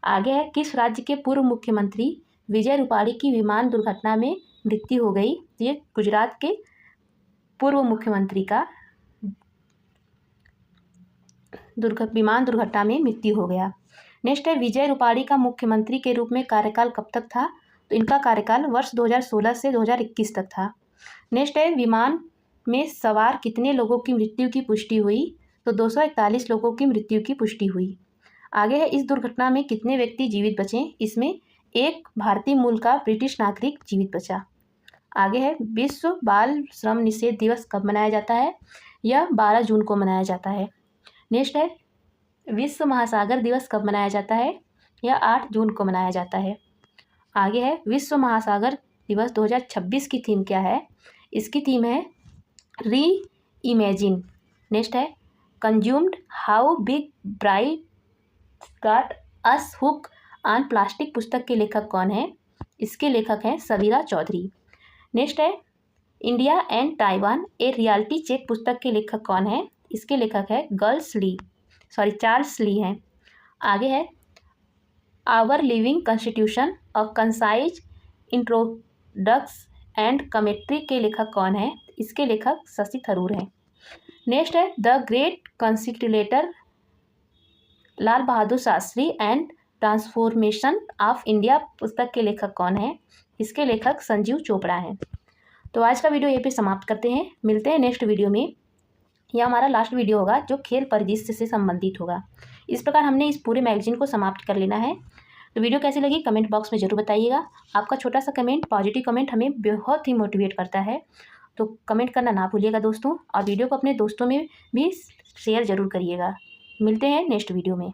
आगे है किस राज्य के पूर्व मुख्यमंत्री विजय रूपाणी की विमान दुर्घटना में मृत्यु हो गई, ये गुजरात के पूर्व मुख्यमंत्री का विमान दुर्घटना में मृत्यु हो गया। नेक्स्ट है विजय रूपाणी का मुख्यमंत्री के रूप में कार्यकाल कब तक था, तो इनका कार्यकाल वर्ष 2016 से 2021 तक था। नेक्स्ट है विमान में सवार कितने लोगों की मृत्यु की पुष्टि हुई, तो 241 लोगों की मृत्यु की पुष्टि हुई। आगे है इस दुर्घटना में कितने व्यक्ति जीवित बचे, इसमें एक भारतीय मूल का ब्रिटिश नागरिक जीवित बचा। आगे है विश्व बाल श्रम निषेध दिवस कब मनाया जाता है? यह 12 जून को मनाया जाता है। नेक्स्ट है विश्व महासागर दिवस कब मनाया जाता है? यह 8 जून को मनाया जाता है। आगे है विश्व महासागर दिवस 2026 की थीम क्या है? इसकी थीम है री इमेजिन। नेक्स्ट है consumed how big bright got us hook on plastic पुस्तक के लेखक कौन है? इसके लेखक हैं सबीरा चौधरी। नेक्स्ट है India and Taiwan a reality check पुस्तक के लेखक कौन है? इसके लेखक है चार्ल्स ली हैं। आगे है आवर लिविंग कॉन्स्टिट्यूशन और कंसाइज इंट्रोडक्स एंड कमेंट्री के लेखक कौन है? इसके लेखक शशि थरूर हैं। नेक्स्ट है the great conciliator Lal Bahadur Shastri and transformation of India पुस्तक के लेखक कौन है? इसके लेखक संजीव चोपड़ा हैं। तो आज का वीडियो यहीं पे समाप्त करते हैं। मिलते हैं नेक्स्ट वीडियो में। यह हमारा लास्ट वीडियो होगा जो खेल परिदृश्य से संबंधित होगा। इस प्रकार हमने इस पूरे मैगजीन को समाप्त कर लेना है। तो वीडियो कैसी लगी कमेंट बॉक्स में ज़रूर बताइएगा। आपका छोटा सा कमेंट, पॉजिटिव कमेंट हमें बहुत ही मोटिवेट करता है। तो कमेंट करना ना भूलिएगा दोस्तों, और वीडियो को अपने दोस्तों में भी शेयर ज़रूर करिएगा। मिलते हैं नेक्स्ट वीडियो में।